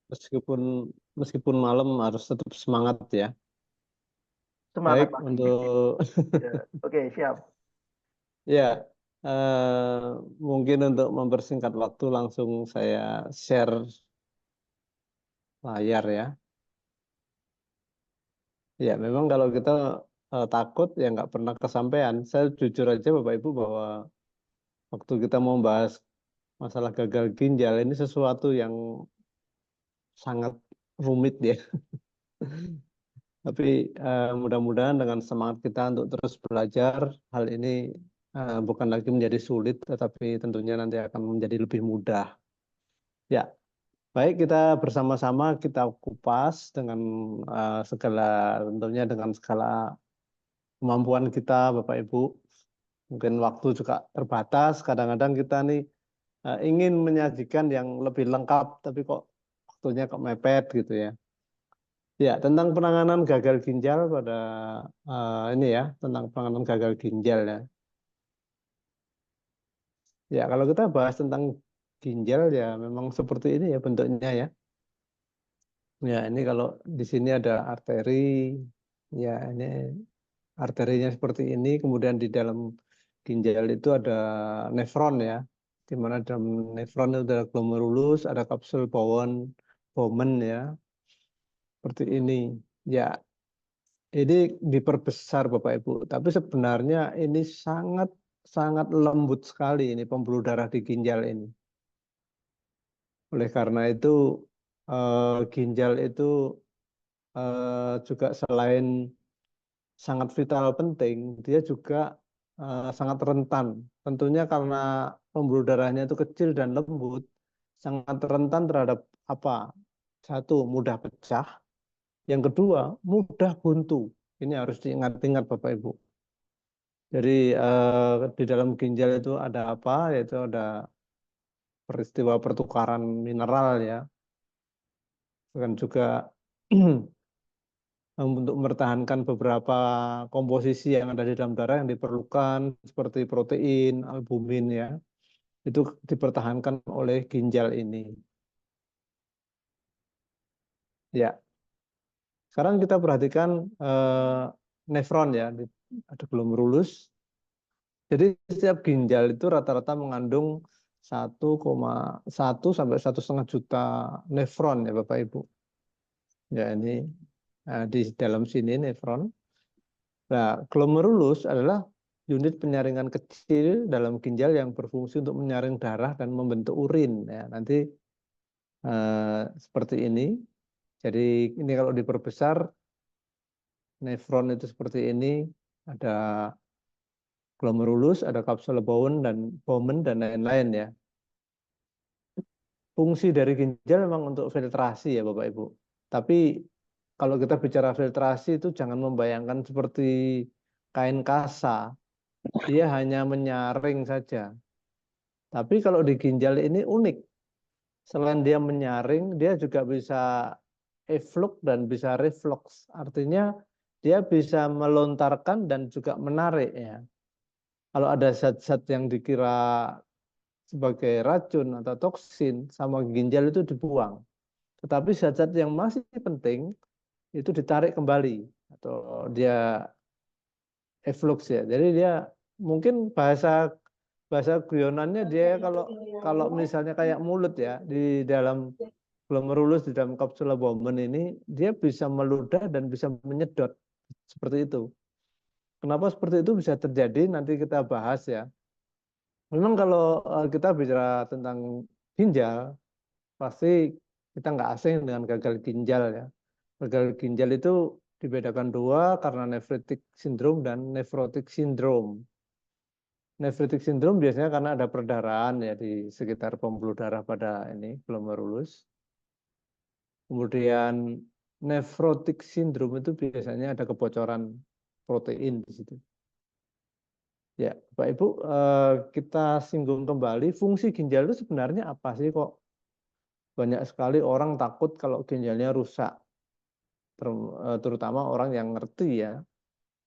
Meskipun meskipun malam harus tetap semangat ya. Semangat Baik pagi. untuk Ya, oke, siap. ya mungkin untuk mempersingkat waktu langsung saya share layar ya. Ya memang kalau kita takut ya nggak pernah kesampaian. Saya jujur aja Bapak Ibu bahwa waktu kita mau bahas masalah gagal ginjal ini sesuatu yang sangat rumit ya. Tapi mudah-mudahan dengan semangat kita untuk terus belajar, hal ini bukan lagi menjadi sulit, tetapi tentunya nanti akan menjadi lebih mudah. Ya, baik kita bersama-sama kita kupas dengan segala tentunya dengan segala kemampuan kita, Bapak Ibu. Mungkin waktu juga terbatas. Kadang-kadang kita nih ingin menyajikan yang lebih lengkap, tapi kok waktunya kok mepet gitu ya. Ya, tentang penanganan gagal ginjal pada ini ya, tentang penanganan gagal ginjal ya. Ya, kalau kita bahas tentang ginjal ya memang seperti ini ya bentuknya ya. Ya, ini kalau di sini ada arteri, ya ini arterinya seperti ini, kemudian di dalam ginjal itu ada nefron ya, di mana dalam nefron itu ada glomerulus, ada kapsul Bowman ya, seperti ini. Ya, ini diperbesar Bapak Ibu, tapi sebenarnya ini sangat sangat lembut sekali ini pembuluh darah di ginjal ini. Oleh karena itu ginjal itu juga selain sangat vital penting, dia juga sangat rentan. Tentunya karena pembuluh darahnya itu kecil dan lembut, sangat rentan terhadap apa? Satu, mudah pecah. Yang kedua, mudah buntu. Ini harus diingat-ingat Bapak Ibu. Jadi di dalam ginjal itu ada apa? Yaitu ada peristiwa pertukaran mineral ya, dan juga untuk mempertahankan beberapa komposisi yang ada di dalam darah yang diperlukan seperti protein, albumin ya, itu dipertahankan oleh ginjal ini. Ya, sekarang kita perhatikan nefron ya, ada glomerulus. Jadi setiap ginjal itu rata-rata mengandung 1,1 sampai 1,5 juta nefron ya Bapak Ibu. Ya ini di dalam sini nefron. Nah, glomerulus adalah unit penyaringan kecil dalam ginjal yang berfungsi untuk menyaring darah dan membentuk urin. Ya, nanti seperti ini. Jadi ini kalau diperbesar, nefron itu seperti ini. Ada glomerulus, ada kapsul Bowman dan lain-lain ya. Fungsi dari ginjal memang untuk filtrasi ya Bapak Ibu. Tapi kalau kita bicara filtrasi itu jangan membayangkan seperti kain kasa. Dia hanya menyaring saja. Tapi kalau di ginjal ini unik. Selain dia menyaring, dia juga bisa efflux dan bisa reflux. Artinya dia bisa melontarkan dan juga menarik ya. Kalau ada zat-zat yang dikira sebagai racun atau toksin sama ginjal itu dibuang. Tetapi zat-zat yang masih penting itu ditarik kembali atau dia efflux ya. Jadi dia mungkin bahasa bahasa guyonannya dia kalau kalau misalnya kayak mulut ya di dalam glomerulus di dalam kapsula Bowman ini dia bisa meludah dan bisa menyedot seperti itu. Kenapa seperti itu bisa terjadi nanti kita bahas ya. Memang kalau kita bicara tentang ginjal pasti kita nggak asing dengan gagal ginjal ya. Gagal ginjal itu dibedakan dua karena nephritic syndrome dan nephrotic syndrome. Nephritic syndrome biasanya karena ada perdarahan ya di sekitar pembuluh darah pada ini glomerulus. Kemudian nephrotic syndrome itu biasanya ada kebocoran protein di situ. Ya, Pak Ibu, kita singgung kembali fungsi ginjal itu sebenarnya apa sih kok banyak sekali orang takut kalau ginjalnya rusak, terutama orang yang ngerti ya.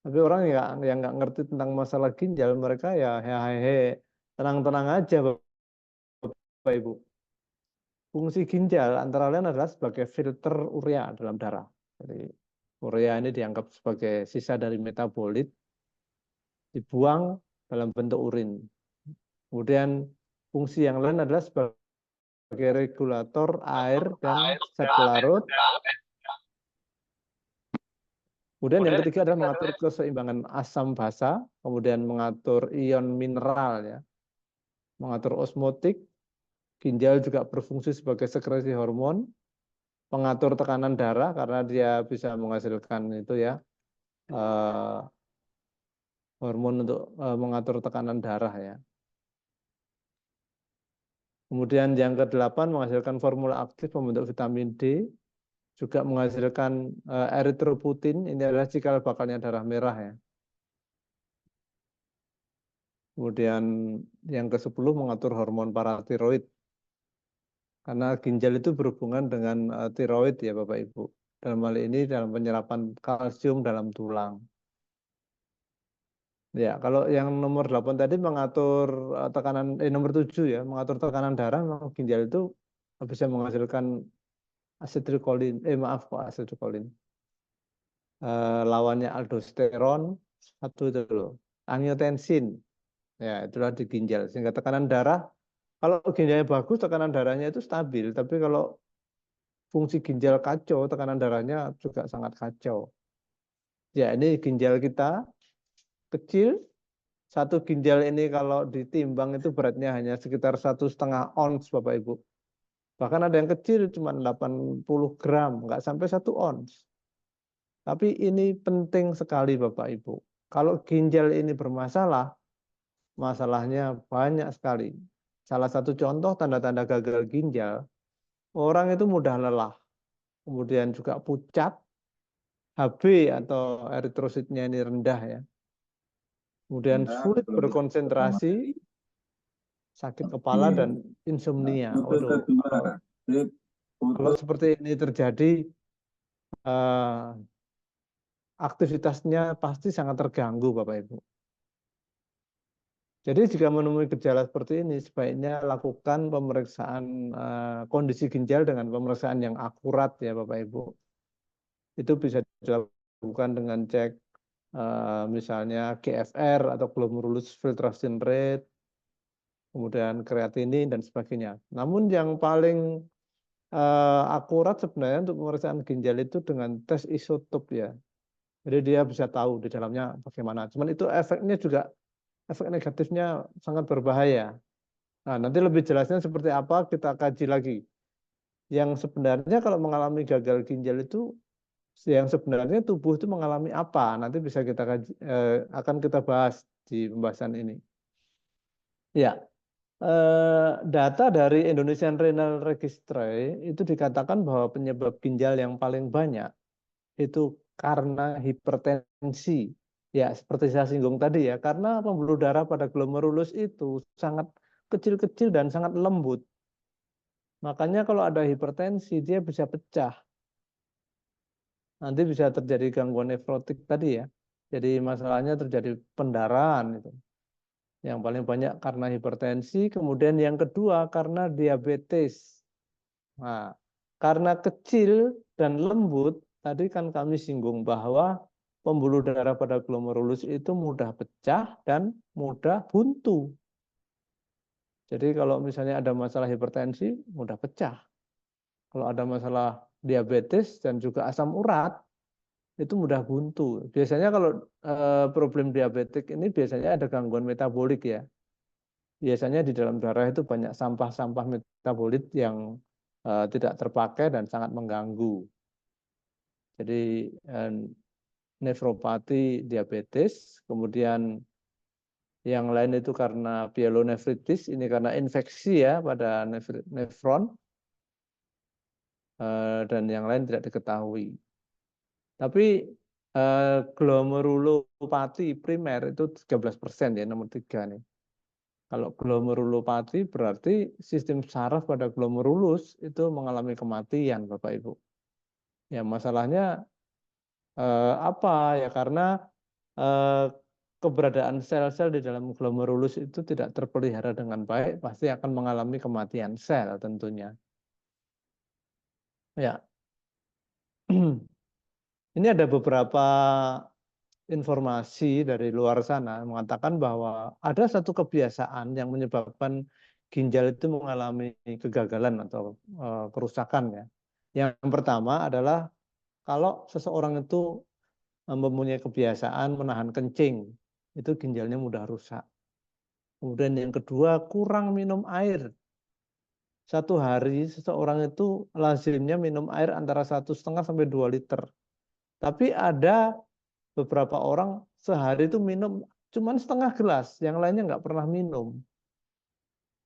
Tapi orang yang nggak ngerti tentang masalah ginjal, mereka ya hehehe, tenang-tenang aja Bapak Ibu. Fungsi ginjal antara lain adalah sebagai filter urea dalam darah. Jadi urea ini dianggap sebagai sisa dari metabolit dibuang dalam bentuk urin. Kemudian fungsi yang lain adalah sebagai regulator air dan zat pelarut. Kemudian yang ketiga adalah mengatur keseimbangan asam basa, kemudian mengatur ion mineral ya, mengatur osmotik. Ginjal juga berfungsi sebagai sekresi hormon, pengatur tekanan darah karena dia bisa menghasilkan itu ya hormon untuk mengatur tekanan darah ya. Kemudian yang kedelapan menghasilkan formula aktif pembentuk vitamin D, juga menghasilkan eritropoietin, ini adalah cikal bakalnya darah merah ya. Kemudian yang ke-10 mengatur hormon paratiroid. Karena ginjal itu berhubungan dengan tiroid ya Bapak Ibu. Dalam hal ini dalam penyerapan kalsium dalam tulang. Ya, kalau yang nomor 8 tadi mengatur tekanan nomor 7 ya, mengatur tekanan darah, ginjal itu bisa menghasilkan asetilkolin. Maaf kok asetilkolin. Lawannya aldosteron satu itu loh. Angiotensin. Ya, itulah di ginjal. Sehingga tekanan darah kalau ginjalnya bagus tekanan darahnya itu stabil, tapi kalau fungsi ginjal kacau, tekanan darahnya juga sangat kacau. Ya, ini ginjal kita kecil. Satu ginjal ini kalau ditimbang itu beratnya hanya sekitar 1,5 ons Bapak Ibu. Bahkan ada yang kecil cuma 80 gram, nggak sampai 1 ons. Tapi ini penting sekali Bapak Ibu. Kalau ginjal ini bermasalah, masalahnya banyak sekali. Salah satu contoh tanda-tanda gagal ginjal, orang itu mudah lelah, kemudian juga pucat, HB atau eritrositnya ini rendah ya. Kemudian sulit berkonsentrasi, sakit kepala dan insomnia. Waduh, kalau seperti ini terjadi, aktivitasnya pasti sangat terganggu, Bapak Ibu. Jadi jika menemui gejala seperti ini, sebaiknya lakukan pemeriksaan kondisi ginjal dengan pemeriksaan yang akurat ya, Bapak Ibu. Itu bisa dilakukan dengan cek misalnya GFR atau glomerulus filtration rate, kemudian kreatinin dan sebagainya. Namun yang paling akurat sebenarnya untuk pemeriksaan ginjal itu dengan tes isotop ya. Jadi dia bisa tahu di dalamnya bagaimana. Cuman itu efeknya juga, efek negatifnya sangat berbahaya. Nah, nanti lebih jelasnya seperti apa kita kaji lagi. Yang sebenarnya kalau mengalami gagal ginjal itu, yang sebenarnya tubuh itu mengalami apa? Nanti bisa kita kaji, akan kita bahas di pembahasan ini. Ya, data dari Indonesian Renal Registry itu dikatakan bahwa penyebab ginjal yang paling banyak itu karena hipertensi. Ya, seperti saya singgung tadi ya, karena pembuluh darah pada glomerulus itu sangat kecil-kecil dan sangat lembut. Makanya kalau ada hipertensi, dia bisa pecah. Nanti bisa terjadi gangguan nefrotik tadi ya. Jadi masalahnya terjadi pendarahan itu. Yang paling banyak karena hipertensi, kemudian yang kedua karena diabetes. Nah, karena kecil dan lembut, tadi kan kami singgung bahwa pembuluh darah pada glomerulus itu mudah pecah dan mudah buntu. Jadi kalau misalnya ada masalah hipertensi, mudah pecah. Kalau ada masalah diabetes dan juga asam urat, itu mudah buntu. Biasanya kalau problem diabetik ini biasanya ada gangguan metabolik ya. Biasanya di dalam darah itu banyak sampah-sampah metabolit yang tidak terpakai dan sangat mengganggu. Jadi nefropati diabetes, kemudian yang lain itu karena pyelonefritis, ini karena infeksi ya pada nefron, dan yang lain tidak diketahui. Tapi glomerulopati primer itu 13% ya, nomor 3 nih. Kalau glomerulopati berarti sistem saraf pada glomerulus itu mengalami kematian, Bapak Ibu. Ya masalahnya apa ya, karena keberadaan sel-sel di dalam glomerulus itu tidak terpelihara dengan baik, pasti akan mengalami kematian sel tentunya. Ya, ini ada beberapa informasi dari luar sana mengatakan bahwa ada satu kebiasaan yang menyebabkan ginjal itu mengalami kegagalan atau kerusakan ya. Yang pertama adalah kalau seseorang itu mempunyai kebiasaan menahan kencing, itu ginjalnya mudah rusak. Kemudian yang kedua, kurang minum air. Satu hari seseorang itu lazimnya minum air antara 1,5 sampai 2 liter. Tapi ada beberapa orang sehari itu minum cuman setengah gelas, yang lainnya nggak pernah minum.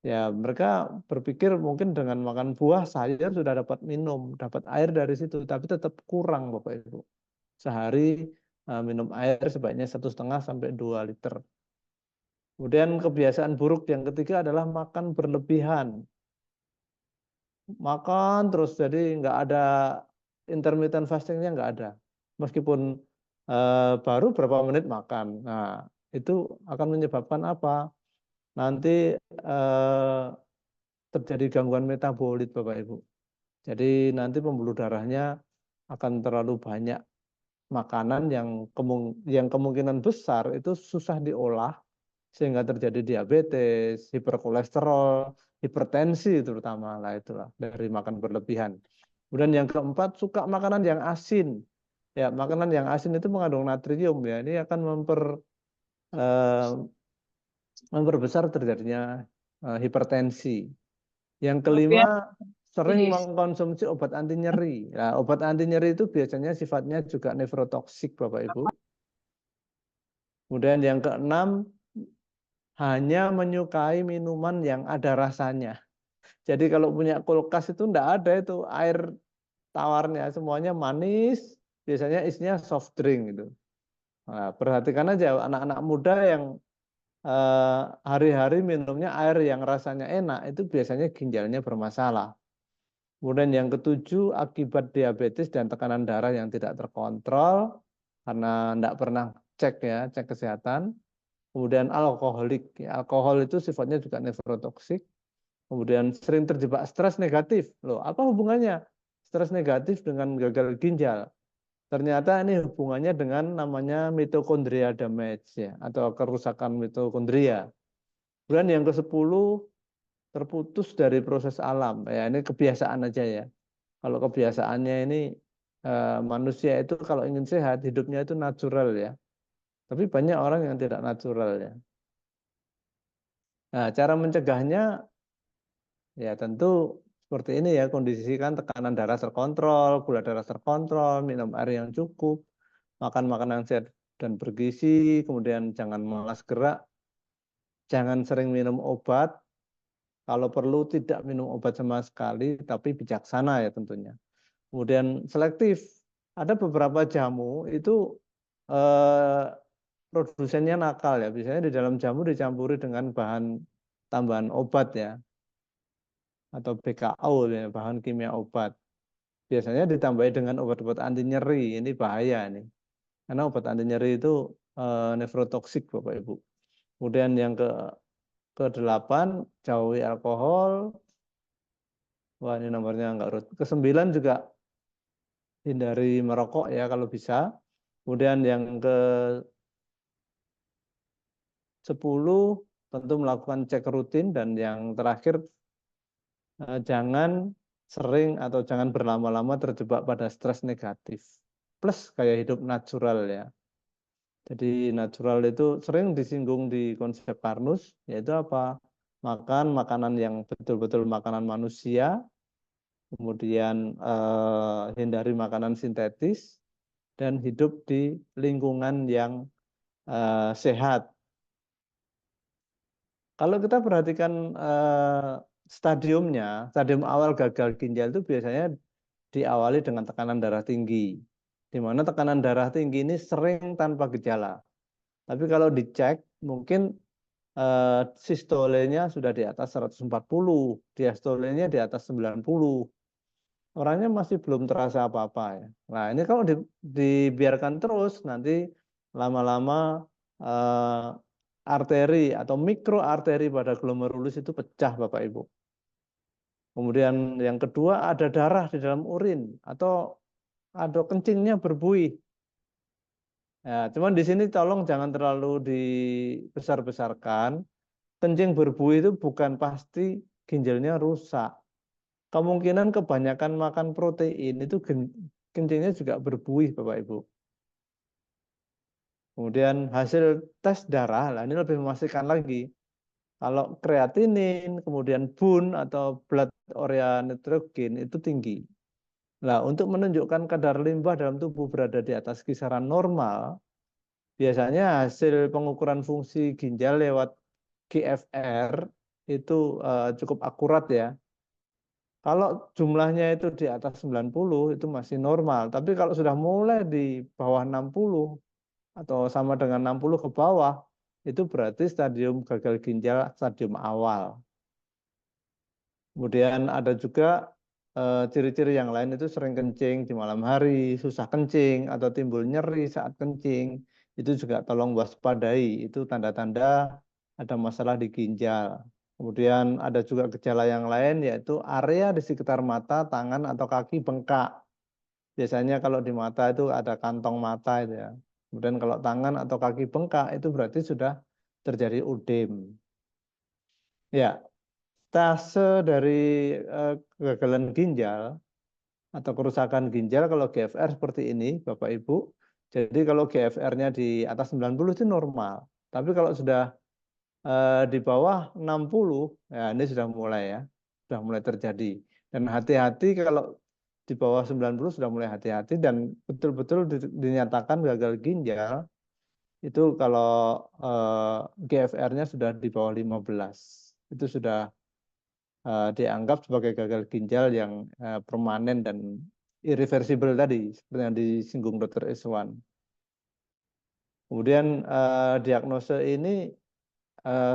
Ya, mereka berpikir mungkin dengan makan buah, sayur sudah dapat minum, dapat air dari situ, tapi tetap kurang, Bapak Ibu. Sehari minum air sebaiknya 1,5 sampai 2 liter. Kemudian kebiasaan buruk yang ketiga adalah makan berlebihan. Makan terus, jadi nggak ada intermittent fastingnya, nggak ada. Meskipun baru berapa menit makan. Nah, itu akan menyebabkan apa? Nanti terjadi gangguan metabolit, Bapak Ibu. Jadi nanti pembuluh darahnya akan terlalu banyak makanan yang kemungkinan besar itu susah diolah sehingga terjadi diabetes, hiperkolesterol, hipertensi terutama lah itulah dari makan berlebihan. Kemudian yang keempat, suka makanan yang asin. Ya, makanan yang asin itu mengandung natrium ya. Ini akan eh, memperbesar terjadinya hipertensi. Yang Tapi ya, kelima, sering ini mengkonsumsi obat anti nyeri. Nah, obat anti nyeri itu biasanya sifatnya juga nefrotoksik, Bapak Ibu. Kemudian yang keenam, hanya menyukai minuman yang ada rasanya. Jadi kalau punya kulkas itu enggak ada itu air tawarnya, semuanya manis, biasanya isinya soft drink gitu. Nah, perhatikan aja anak-anak muda yang hari-hari minumnya air yang rasanya enak, itu biasanya ginjalnya bermasalah. Kemudian yang ketujuh, akibat diabetes dan tekanan darah yang tidak terkontrol, karena enggak pernah cek ya, cek kesehatan. Kemudian alkoholik, ya, alkohol itu sifatnya juga nefrotoksik. Kemudian sering terjebak stres negatif. Loh, apa hubungannya stres negatif dengan gagal ginjal? Ternyata ini hubungannya dengan namanya mitokondria damage ya, atau kerusakan mitokondria. Kemudian yang ke-10, terputus dari proses alam. Ya, ini kebiasaan aja ya. Kalau kebiasaannya ini manusia itu kalau ingin sehat, hidupnya itu natural ya. Tapi banyak orang yang tidak natural ya. Nah, cara mencegahnya ya tentu seperti ini ya, kondisikan tekanan darah terkontrol, gula darah terkontrol, minum air yang cukup, makan makanan sehat dan bergizi, kemudian jangan malas gerak, jangan sering minum obat, kalau perlu tidak minum obat sama sekali, tapi bijaksana ya tentunya. Kemudian selektif, ada beberapa jamu itu eh, produsennya nakal ya, biasanya di dalam jamu dicampuri dengan bahan tambahan obat ya, atau BKO ya, bahan kimia obat. Biasanya ditambahi dengan obat-obat anti nyeri. Ini bahaya nih. Karena obat anti nyeri itu nefrotoksik Bapak Ibu. Kemudian yang ke-8, jauhi alkohol. Wah, ini nomornya enggak urut. Ke-9 juga hindari merokok ya kalau bisa. Kemudian yang ke-10 tentu melakukan cek rutin, dan yang terakhir jangan sering atau jangan berlama-lama terjebak pada stres negatif. Plus gaya hidup natural ya. Jadi natural itu sering disinggung di konsep Karnus, yaitu apa? Makan makanan yang betul-betul makanan manusia, kemudian hindari makanan sintetis, dan hidup di lingkungan yang sehat. Kalau kita perhatikan stadium awal gagal ginjal itu biasanya diawali dengan tekanan darah tinggi, di mana tekanan darah tinggi ini sering tanpa gejala. Tapi kalau dicek, mungkin sistolenya sudah di atas 140, diastolenya di atas 90. Orangnya masih belum terasa apa-apa ya. Nah, ini kalau dibiarkan terus, nanti lama-lama arteri atau mikroarteri pada glomerulus itu pecah, Bapak Ibu. Kemudian yang kedua ada darah di dalam urin atau ada kencingnya berbuih. Ya, cuman di sini tolong jangan terlalu dibesar-besarkan. Kencing berbuih itu bukan pasti ginjalnya rusak. Kemungkinan kebanyakan makan protein itu kencingnya juga berbuih, Bapak Ibu. Kemudian hasil tes darah, lah ini lebih memastikan lagi. Kalau kreatinin, kemudian BUN atau blood urea nitrogen itu tinggi. Nah, untuk menunjukkan kadar limbah dalam tubuh berada di atas kisaran normal, biasanya hasil pengukuran fungsi ginjal lewat GFR itu cukup akurat ya. Kalau jumlahnya itu di atas 90 itu masih normal, tapi kalau sudah mulai di bawah 60 atau sama dengan 60 ke bawah, itu berarti stadium gagal ginjal stadium awal. Kemudian ada juga ciri-ciri yang lain itu sering kencing di malam hari, susah kencing, atau timbul nyeri saat kencing. Itu juga tolong waspadai, itu tanda-tanda ada masalah di ginjal. Kemudian ada juga gejala yang lain yaitu area di sekitar mata, tangan, atau kaki bengkak. Biasanya kalau di mata itu ada kantong mata itu ya. Kemudian kalau tangan atau kaki bengkak itu berarti sudah terjadi udem. Ya, tase dari kegagalan ginjal atau kerusakan ginjal kalau GFR seperti ini, Bapak Ibu. Jadi kalau GFR-nya di atas 90 itu normal. Tapi kalau sudah di bawah 60, ya ini sudah mulai ya, sudah mulai terjadi. Dan hati-hati kalau di bawah 90 sudah mulai hati-hati dan betul-betul dinyatakan gagal ginjal itu kalau GFR-nya sudah di bawah 15. Itu sudah dianggap sebagai gagal ginjal yang permanen dan irreversible tadi, seperti yang disinggung Dr. Iswan. Kemudian diagnosa ini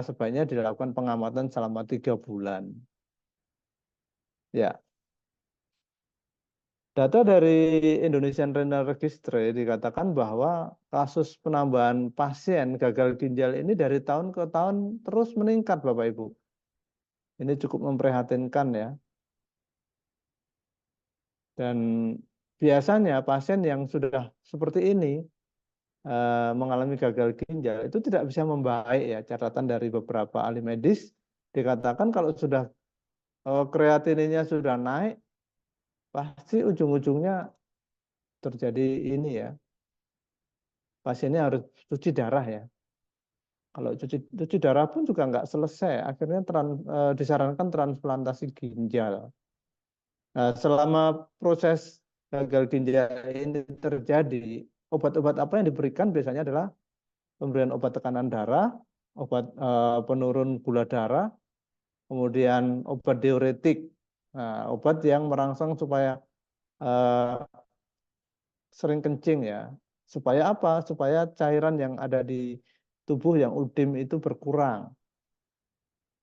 sebaiknya dilakukan pengamatan selama 3 bulan. Ya, data dari Indonesian Renal Registry dikatakan bahwa kasus penambahan pasien gagal ginjal ini dari tahun ke tahun terus meningkat, Bapak Ibu. Ini cukup memprihatinkan ya. Dan biasanya pasien yang sudah seperti ini mengalami gagal ginjal itu tidak bisa membaik ya. Catatan dari beberapa ahli medis dikatakan kalau sudah kreatininnya sudah naik, pasti ujung-ujungnya terjadi ini ya. Pasiennya harus cuci darah ya. Kalau cuci darah pun juga nggak selesai. Akhirnya disarankan transplantasi ginjal. Nah, selama proses gagal ginjal ini terjadi, obat-obat apa yang diberikan biasanya adalah pemberian obat tekanan darah, obat penurun gula darah, kemudian obat diuretik, nah, obat yang merangsang supaya eh, sering kencing ya. Supaya apa? Supaya cairan yang ada di tubuh yang udim itu berkurang.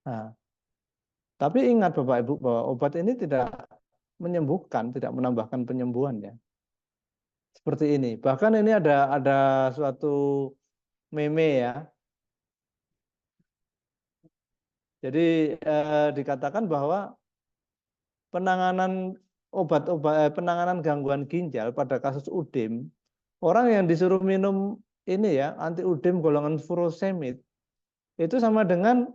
Nah, tapi ingat Bapak Ibu bahwa obat ini tidak menyembuhkan, tidak menambahkan penyembuhan ya. Seperti ini. Bahkan ini ada suatu meme ya. Jadi dikatakan bahwa penanganan gangguan ginjal pada kasus UDIM, orang yang disuruh minum ini ya anti UDIM golongan furosemid itu sama dengan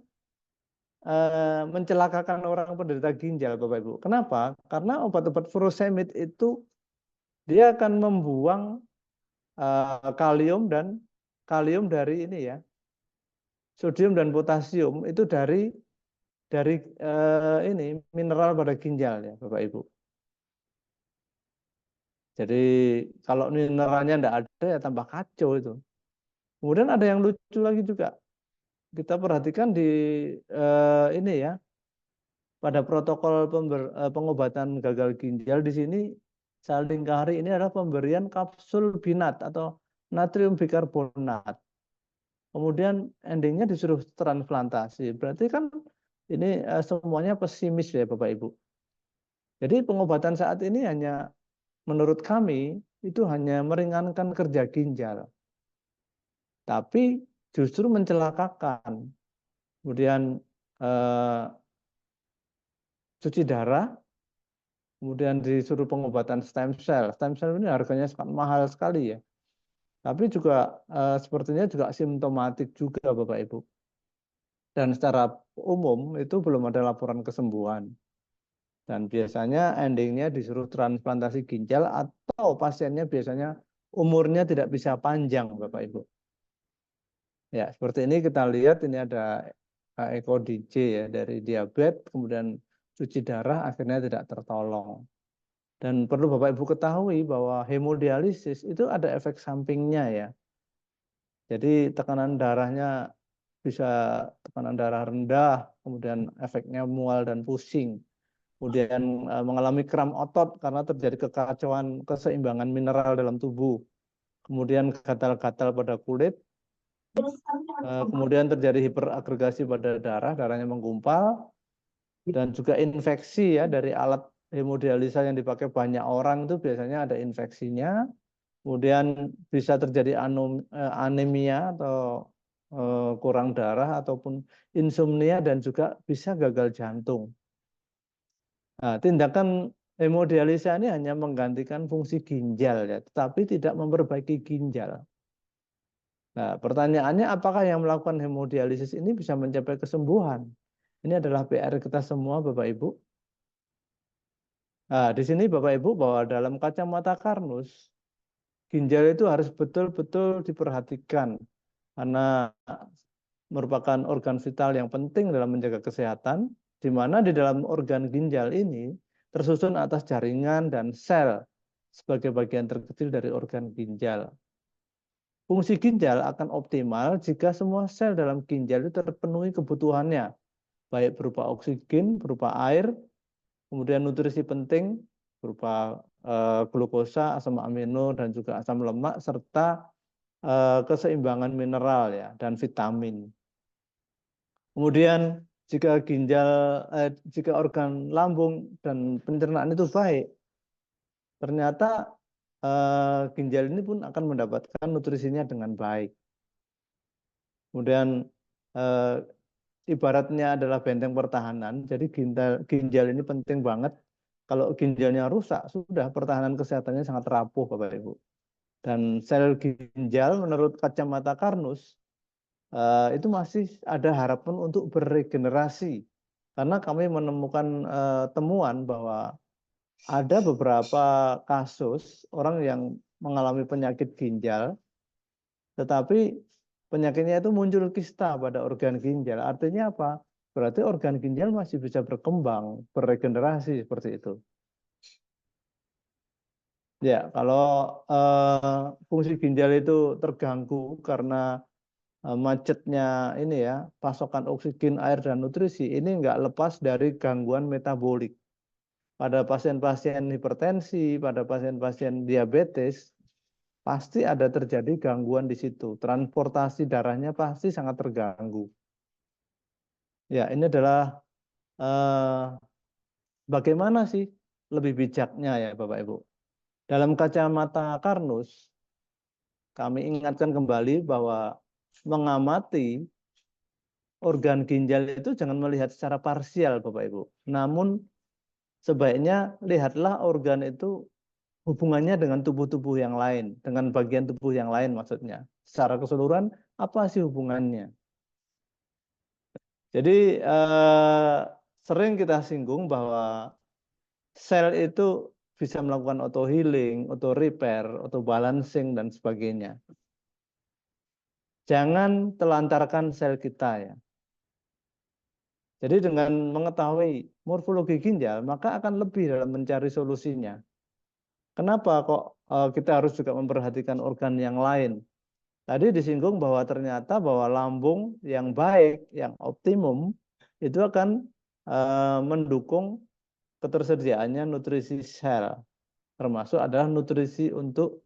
mencelakakan orang penderita ginjal, Bapak Ibu. Kenapa? Karena obat-obat furosemid itu dia akan membuang kalium dari ini ya, sodium dan potasium itu dari ini mineral pada ginjal ya, Bapak Ibu. Jadi kalau mineralnya enggak ada ya tambah kacau itu. Kemudian ada yang lucu lagi juga. Kita perhatikan di ini ya, pada protokol pengobatan gagal ginjal di sini Salingkari ini adalah pemberian kapsul binat atau natrium bikarbonat. Kemudian endingnya disuruh transplantasi. Berarti kan ini semuanya pesimis ya Bapak Ibu. Jadi pengobatan saat ini hanya menurut kami itu hanya meringankan kerja ginjal. Tapi justru mencelakakan. Kemudian cuci darah, kemudian disuruh pengobatan stem cell. Stem cell ini harganya sangat mahal sekali ya. Tapi juga sepertinya juga simptomatik juga Bapak Ibu. Dan secara umum itu belum ada laporan kesembuhan. Dan biasanya endingnya disuruh transplantasi ginjal atau pasiennya biasanya umurnya tidak bisa panjang Bapak Ibu. Ya, seperti ini kita lihat ini ada eko DJ ya dari diabetes, kemudian cuci darah akhirnya tidak tertolong. Dan perlu Bapak Ibu ketahui bahwa hemodialisis itu ada efek sampingnya ya. Jadi tekanan darahnya bisa tekanan darah rendah, kemudian efeknya mual dan pusing. Kemudian mengalami kram otot karena terjadi kekacauan keseimbangan mineral dalam tubuh. Kemudian gatal-gatal pada kulit, kemudian terjadi hiperagregasi pada darah, darahnya menggumpal, dan juga infeksi ya dari alat hemodialisa yang dipakai banyak orang itu biasanya ada infeksinya. Kemudian bisa terjadi anemia atau kurang darah ataupun insomnia dan juga bisa gagal jantung. Nah, tindakan hemodialisa ini hanya menggantikan fungsi ginjal ya, tetapi tidak memperbaiki ginjal. Nah, pertanyaannya apakah yang melakukan hemodialisis ini bisa mencapai kesembuhan? Ini adalah PR kita semua Bapak Ibu. Nah, di sini Bapak Ibu bahwa dalam kacamata Karnus, ginjal itu harus betul-betul diperhatikan karena merupakan organ vital yang penting dalam menjaga kesehatan, di mana di dalam organ ginjal ini tersusun atas jaringan dan sel sebagai bagian terkecil dari organ ginjal. Fungsi ginjal akan optimal jika semua sel dalam ginjal itu terpenuhi kebutuhannya, baik berupa oksigen, berupa air, kemudian nutrisi penting berupa glukosa, asam amino, dan juga asam lemak, serta keseimbangan mineral ya dan vitamin. Kemudian jika organ lambung dan pencernaan itu baik, ternyata ginjal ini pun akan mendapatkan nutrisinya dengan baik. Kemudian ibaratnya adalah benteng pertahanan, jadi ginjal ini penting banget. Kalau ginjalnya rusak, sudah pertahanan kesehatannya sangat rapuh Bapak Ibu. Dan sel ginjal menurut kacamata Karnus itu masih ada harapan untuk beregenerasi. Karena kami menemukan temuan bahwa ada beberapa kasus orang yang mengalami penyakit ginjal, tetapi penyakitnya itu muncul kista pada organ ginjal. Artinya apa? Berarti organ ginjal masih bisa berkembang, beregenerasi seperti itu. Ya, kalau fungsi ginjal itu terganggu karena macetnya ini ya, pasokan oksigen, air, dan nutrisi, ini nggak lepas dari gangguan metabolik. Pada pasien-pasien hipertensi, pada pasien-pasien diabetes, pasti ada terjadi gangguan di situ. Transportasi darahnya pasti sangat terganggu. Ya, ini adalah bagaimana sih lebih bijaknya ya Bapak Ibu. Dalam kacamata Karnus, kami ingatkan kembali bahwa mengamati organ ginjal itu jangan melihat secara parsial Bapak Ibu. Namun sebaiknya lihatlah organ itu hubungannya dengan tubuh-tubuh yang lain, dengan bagian tubuh yang lain maksudnya. Secara keseluruhan apa sih hubungannya? Jadi sering kita singgung bahwa sel itu bisa melakukan auto healing, auto repair, auto balancing dan sebagainya. Jangan telantarkan sel kita ya. Jadi dengan mengetahui morfologi ginjal, maka akan lebih dalam mencari solusinya. Kenapa kok kita harus juga memperhatikan organ yang lain? Tadi disinggung bahwa ternyata bahwa lambung yang baik, yang optimum, itu akan mendukung ketersediaannya nutrisi sel, termasuk adalah nutrisi untuk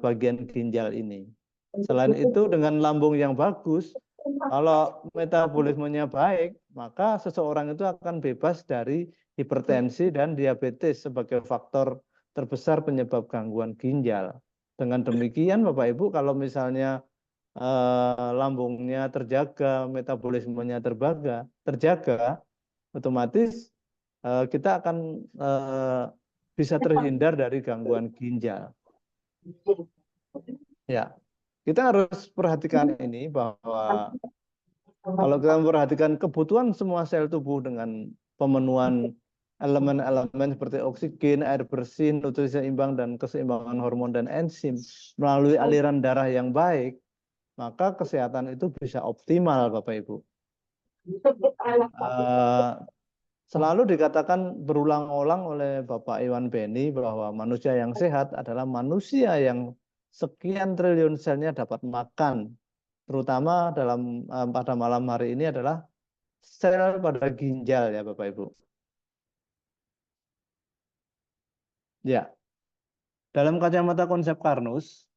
bagian ginjal ini. Selain itu, dengan lambung yang bagus, kalau metabolismenya baik, maka seseorang itu akan bebas dari hipertensi dan diabetes sebagai faktor terbesar penyebab gangguan ginjal. Dengan demikian, Bapak Ibu, kalau misalnya lambungnya terjaga, metabolismenya terjaga, otomatis kita akan bisa terhindar dari gangguan ginjal. Ya, kita harus perhatikan ini bahwa kalau kita memperhatikan kebutuhan semua sel tubuh dengan pemenuhan elemen-elemen seperti oksigen, air bersih, nutrisi seimbang, dan keseimbangan hormon dan enzim melalui aliran darah yang baik, maka kesehatan itu bisa optimal, Bapak Ibu. Selalu dikatakan berulang-ulang oleh Bapak Iwan Beni bahwa manusia yang sehat adalah manusia yang sekian triliun selnya dapat makan. Terutama pada malam hari ini adalah sel pada ginjal ya Bapak Ibu. Ya, dalam kacamata konsep Karnus,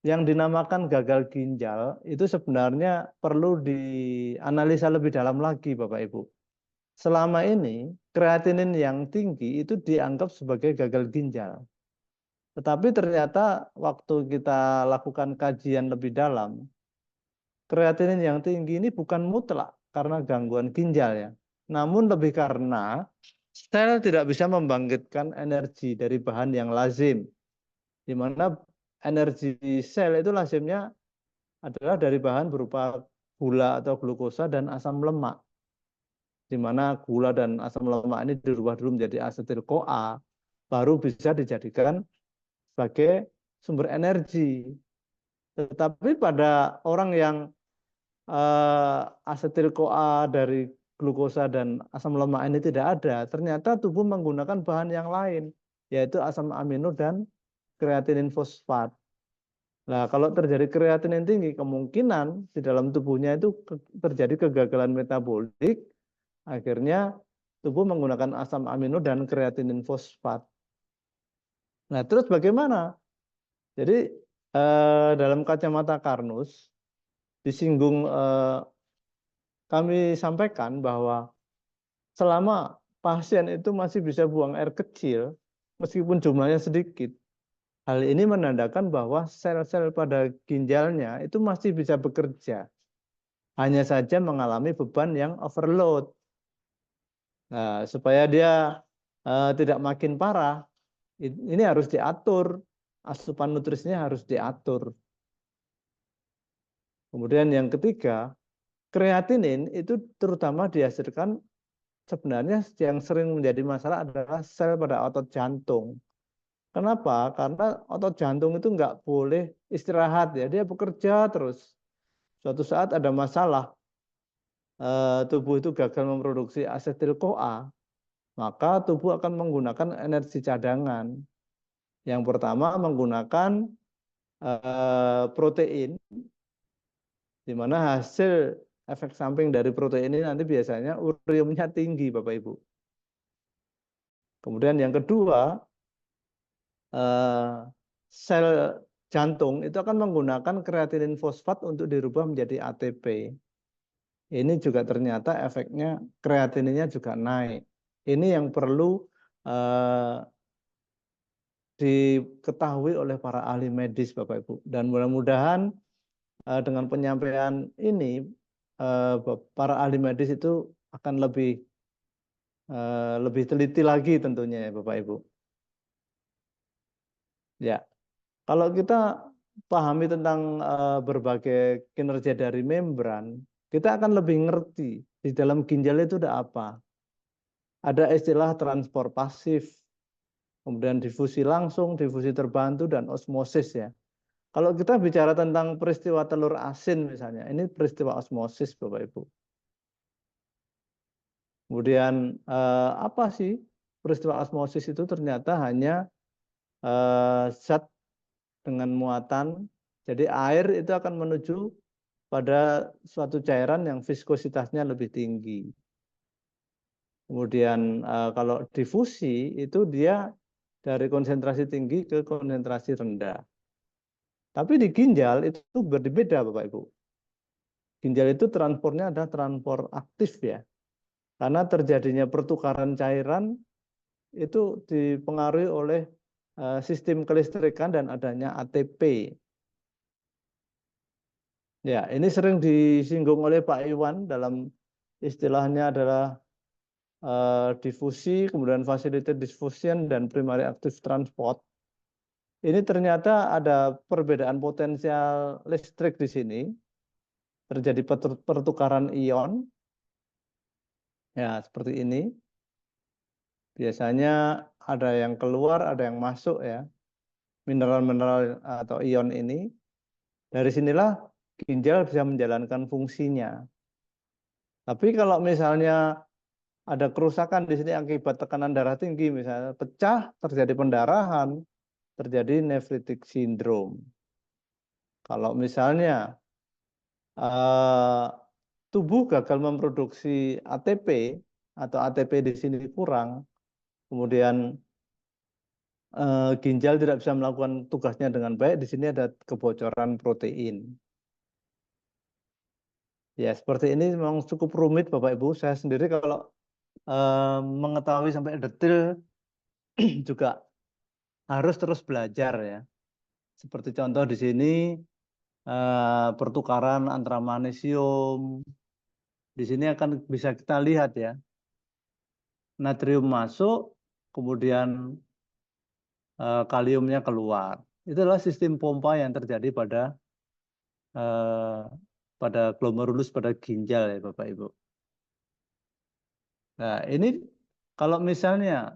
yang dinamakan gagal ginjal itu sebenarnya perlu dianalisa lebih dalam lagi Bapak Ibu. Selama ini kreatinin yang tinggi itu dianggap sebagai gagal ginjal. Tetapi ternyata waktu kita lakukan kajian lebih dalam, kreatinin yang tinggi ini bukan mutlak karena gangguan ginjal ya. Namun lebih karena sel tidak bisa membangkitkan energi dari bahan yang lazim. Di mana energi sel itu lazimnya adalah dari bahan berupa gula atau glukosa dan asam lemak. Di mana gula dan asam lemak ini dirubah dulu menjadi asetil-CoA, baru bisa dijadikan sebagai sumber energi. Tetapi pada orang yang asetil-CoA dari glukosa dan asam lemak ini tidak ada, ternyata tubuh menggunakan bahan yang lain, yaitu asam amino dan kreatinin fosfat. Nah, kalau terjadi kreatinin tinggi, kemungkinan di dalam tubuhnya itu terjadi kegagalan metabolik. Akhirnya tubuh menggunakan asam amino dan kreatinin fosfat. Nah, terus bagaimana? Jadi dalam kacamata Karnus disinggung kami sampaikan bahwa selama pasien itu masih bisa buang air kecil meskipun jumlahnya sedikit, hal ini menandakan bahwa sel-sel pada ginjalnya itu masih bisa bekerja. Hanya saja mengalami beban yang overload. Nah, supaya dia tidak makin parah, ini harus diatur, asupan nutrisinya harus diatur. Kemudian yang ketiga, kreatinin itu terutama dihasilkan sebenarnya yang sering menjadi masalah adalah sel pada otot jantung. Kenapa? Karena otot jantung itu nggak boleh istirahat ya, dia bekerja terus. Suatu saat ada masalah, tubuh itu gagal memproduksi asetil-CoA, maka tubuh akan menggunakan energi cadangan. Yang pertama menggunakan protein, di mana hasil efek samping dari protein ini nanti biasanya uriumnya tinggi, Bapak Ibu. Kemudian yang kedua, sel jantung itu akan menggunakan kreatinin fosfat untuk dirubah menjadi ATP. Ini juga ternyata efeknya kreatininnya juga naik. Ini yang perlu diketahui oleh para ahli medis, Bapak Ibu. Dan mudah-mudahan dengan penyampaian ini para ahli medis itu akan lebih teliti lagi tentunya ya Bapak Ibu. Ya, kalau kita pahami tentang berbagai kinerja dari membran, kita akan lebih ngerti di dalam ginjal itu ada apa. Ada istilah transport pasif, kemudian difusi langsung, difusi terbantu, dan osmosis ya. Kalau kita bicara tentang peristiwa telur asin misalnya, ini peristiwa osmosis Bapak Ibu. Kemudian apa sih peristiwa osmosis itu? Ternyata hanya zat dengan muatan, jadi air itu akan menuju pada suatu cairan yang viskositasnya lebih tinggi. Kemudian kalau difusi itu dia dari konsentrasi tinggi ke konsentrasi rendah. Tapi di ginjal itu berbeda Bapak Ibu. Ginjal itu transportnya adalah transport aktif ya. Karena terjadinya pertukaran cairan itu dipengaruhi oleh sistem kelistrikan dan adanya ATP. Ya, ini sering disinggung oleh Pak Iwan dalam istilahnya adalah difusi, kemudian facilitated diffusion, dan primary active transport. Ini ternyata ada perbedaan potensial listrik di sini. Terjadi pertukaran ion. Ya, seperti ini. Biasanya ada yang keluar, ada yang masuk ya. Mineral-mineral atau ion ini. Dari sinilah ginjal bisa menjalankan fungsinya. Tapi kalau misalnya ada kerusakan di sini akibat tekanan darah tinggi, misalnya pecah, terjadi pendarahan, terjadi nephritic syndrome. Kalau misalnya tubuh gagal memproduksi ATP atau ATP di sini kurang, kemudian ginjal tidak bisa melakukan tugasnya dengan baik, di sini ada kebocoran protein. Ya, seperti ini memang cukup rumit Bapak Ibu. Saya sendiri kalau mengetahui sampai detail juga harus terus belajar ya. Seperti contoh di sini pertukaran antara magnesium. Di sini akan bisa kita lihat ya. Natrium masuk, kemudian kaliumnya keluar. Itulah sistem pompa yang terjadi pada glomerulus, pada ginjal ya Bapak Ibu. Nah, ini kalau misalnya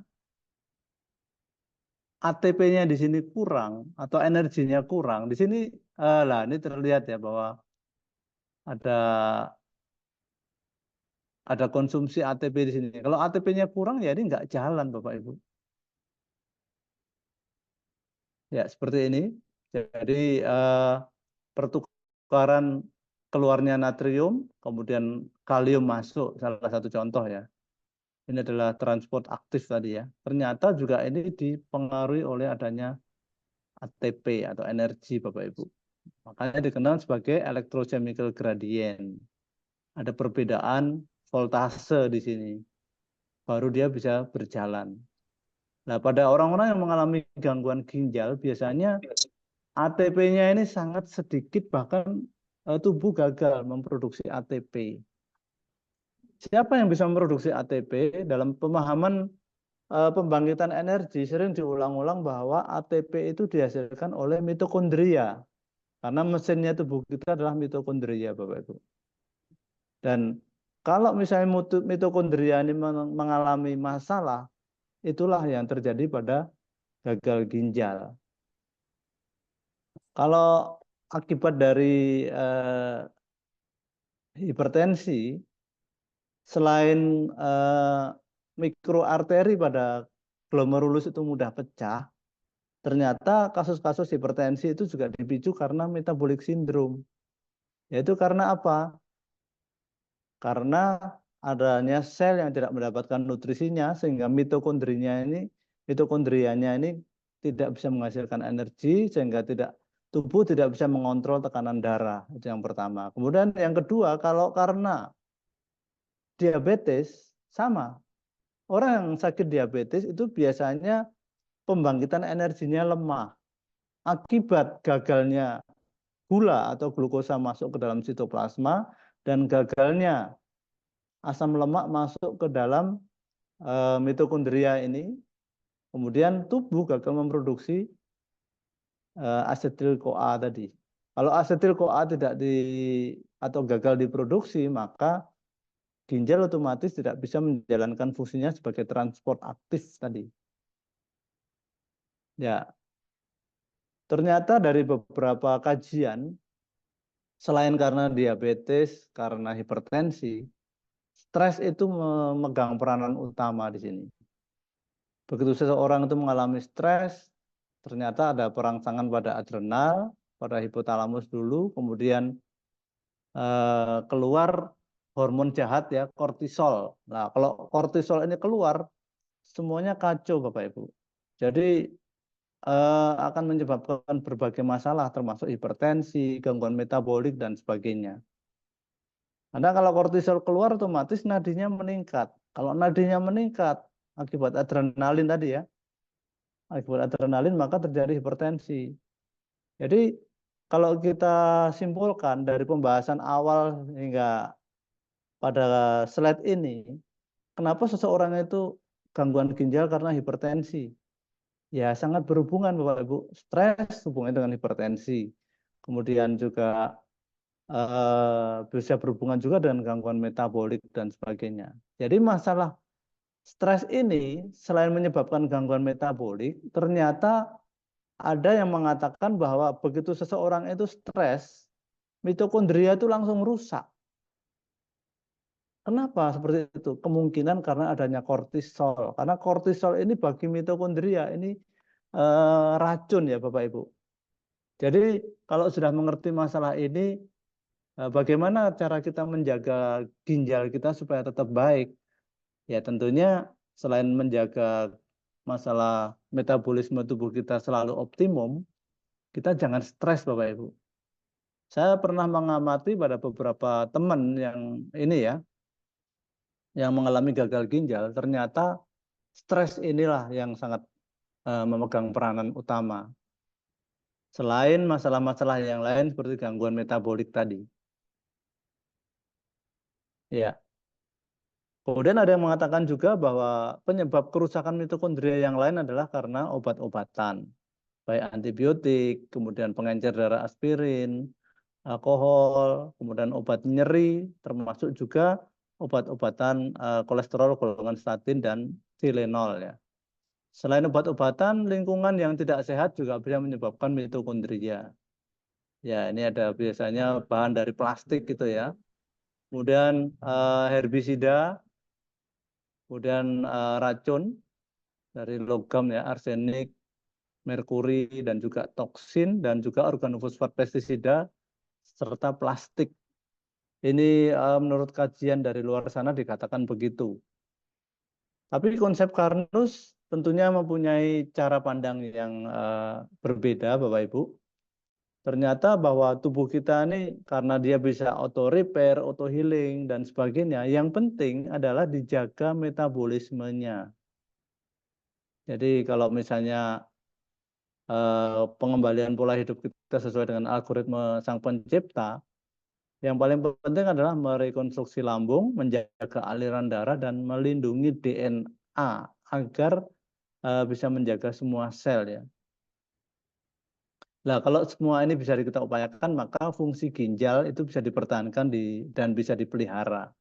ATP-nya di sini kurang atau energinya kurang, di sini lah ini terlihat ya bahwa ada konsumsi ATP di sini. Kalau ATP-nya kurang ya ini nggak jalan Bapak Ibu. Ya seperti ini. Jadi pertukaran keluarnya natrium, kemudian kalium masuk, salah satu contoh ya. Ini adalah transport aktif tadi ya. Ternyata juga ini dipengaruhi oleh adanya ATP atau energi Bapak Ibu. Makanya dikenal sebagai electrochemical gradient. Ada perbedaan voltase di sini. Baru dia bisa berjalan. Nah, pada orang-orang yang mengalami gangguan ginjal, biasanya ATP-nya ini sangat sedikit, bahkan tubuh gagal memproduksi ATP. Siapa yang bisa memproduksi ATP? Dalam pemahaman pembangkitan energi sering diulang-ulang bahwa ATP itu dihasilkan oleh mitokondria. Karena mesinnya tubuh kita adalah mitokondria, Bapak Ibu. Dan kalau misalnya mitokondria ini mengalami masalah, itulah yang terjadi pada gagal ginjal. Kalau akibat dari hipertensi, selain mikroarteri pada glomerulus itu mudah pecah, ternyata kasus-kasus hipertensi itu juga dipicu karena metabolic syndrome. Yaitu karena apa? Karena adanya sel yang tidak mendapatkan nutrisinya sehingga mitokondrianya ini tidak bisa menghasilkan energi sehingga tubuh tidak bisa mengontrol tekanan darah. Itu yang pertama. Kemudian yang kedua, kalau karena diabetes sama. Orang yang sakit diabetes itu biasanya pembangkitan energinya lemah. Akibat gagalnya gula atau glukosa masuk ke dalam sitoplasma dan gagalnya asam lemak masuk ke dalam mitokondria ini, kemudian tubuh gagal memproduksi asetil CoA tadi. Kalau asetil CoA tidak atau gagal diproduksi, maka ginjal otomatis tidak bisa menjalankan fungsinya sebagai transport aktif tadi. Ya, ternyata dari beberapa kajian, selain karena diabetes, karena hipertensi, stres itu memegang peranan utama di sini. Begitu seseorang itu mengalami stres, ternyata ada perangsangan pada adrenal, pada hipotalamus dulu, kemudian keluar hormon jahat ya, kortisol. Nah, kalau kortisol ini keluar, semuanya kacau Bapak Ibu. Jadi akan menyebabkan berbagai masalah termasuk hipertensi, gangguan metabolik dan sebagainya. Karena kalau kortisol keluar otomatis nadinya meningkat. Kalau nadinya meningkat akibat adrenalin tadi ya, akibat adrenalin maka terjadi hipertensi. Jadi kalau kita simpulkan dari pembahasan awal hingga pada slide ini, kenapa seseorang itu gangguan ginjal karena hipertensi? Ya, sangat berhubungan Bapak Ibu. Stres hubungannya dengan hipertensi. Kemudian juga bisa berhubungan juga dengan gangguan metabolik dan sebagainya. Jadi masalah stres ini selain menyebabkan gangguan metabolik, ternyata ada yang mengatakan bahwa begitu seseorang itu stres, mitokondria itu langsung rusak. Kenapa seperti itu? Kemungkinan karena adanya kortisol. Karena kortisol ini bagi mitokondria ini racun ya Bapak Ibu. Jadi kalau sudah mengerti masalah ini, bagaimana cara kita menjaga ginjal kita supaya tetap baik? Ya tentunya selain menjaga masalah metabolisme tubuh kita selalu optimum, kita jangan stres Bapak Ibu. Saya pernah mengamati pada beberapa teman yang ini ya, yang mengalami gagal ginjal, ternyata stres inilah yang sangat memegang peranan utama. Selain masalah-masalah yang lain seperti gangguan metabolik tadi. Ya. Kemudian ada yang mengatakan juga bahwa penyebab kerusakan mitokondria yang lain adalah karena obat-obatan, baik antibiotik, kemudian pengencer darah aspirin, alkohol, kemudian obat nyeri, termasuk juga obat-obatan kolesterol golongan statin dan Tylenol ya. Selain obat-obatan, lingkungan yang tidak sehat juga bisa menyebabkan mitokondria. Ya, ini ada biasanya bahan dari plastik gitu ya. Kemudian herbisida, kemudian racun dari logam ya, arsenik, merkuri dan juga toksin dan juga organofosfat pestisida serta plastik. Ini menurut kajian dari luar sana dikatakan begitu. Tapi konsep Karnus tentunya mempunyai cara pandang yang berbeda Bapak Ibu. Ternyata bahwa tubuh kita ini karena dia bisa auto repair, auto healing dan sebagainya, yang penting adalah dijaga metabolismenya. Jadi kalau misalnya pengembalian pola hidup kita sesuai dengan algoritma Sang Pencipta, yang paling penting adalah merekonstruksi lambung, menjaga aliran darah dan melindungi DNA agar bisa menjaga semua sel ya. Nah, kalau semua ini bisa kita upayakan, maka fungsi ginjal itu bisa dipertahankan dan bisa dipelihara.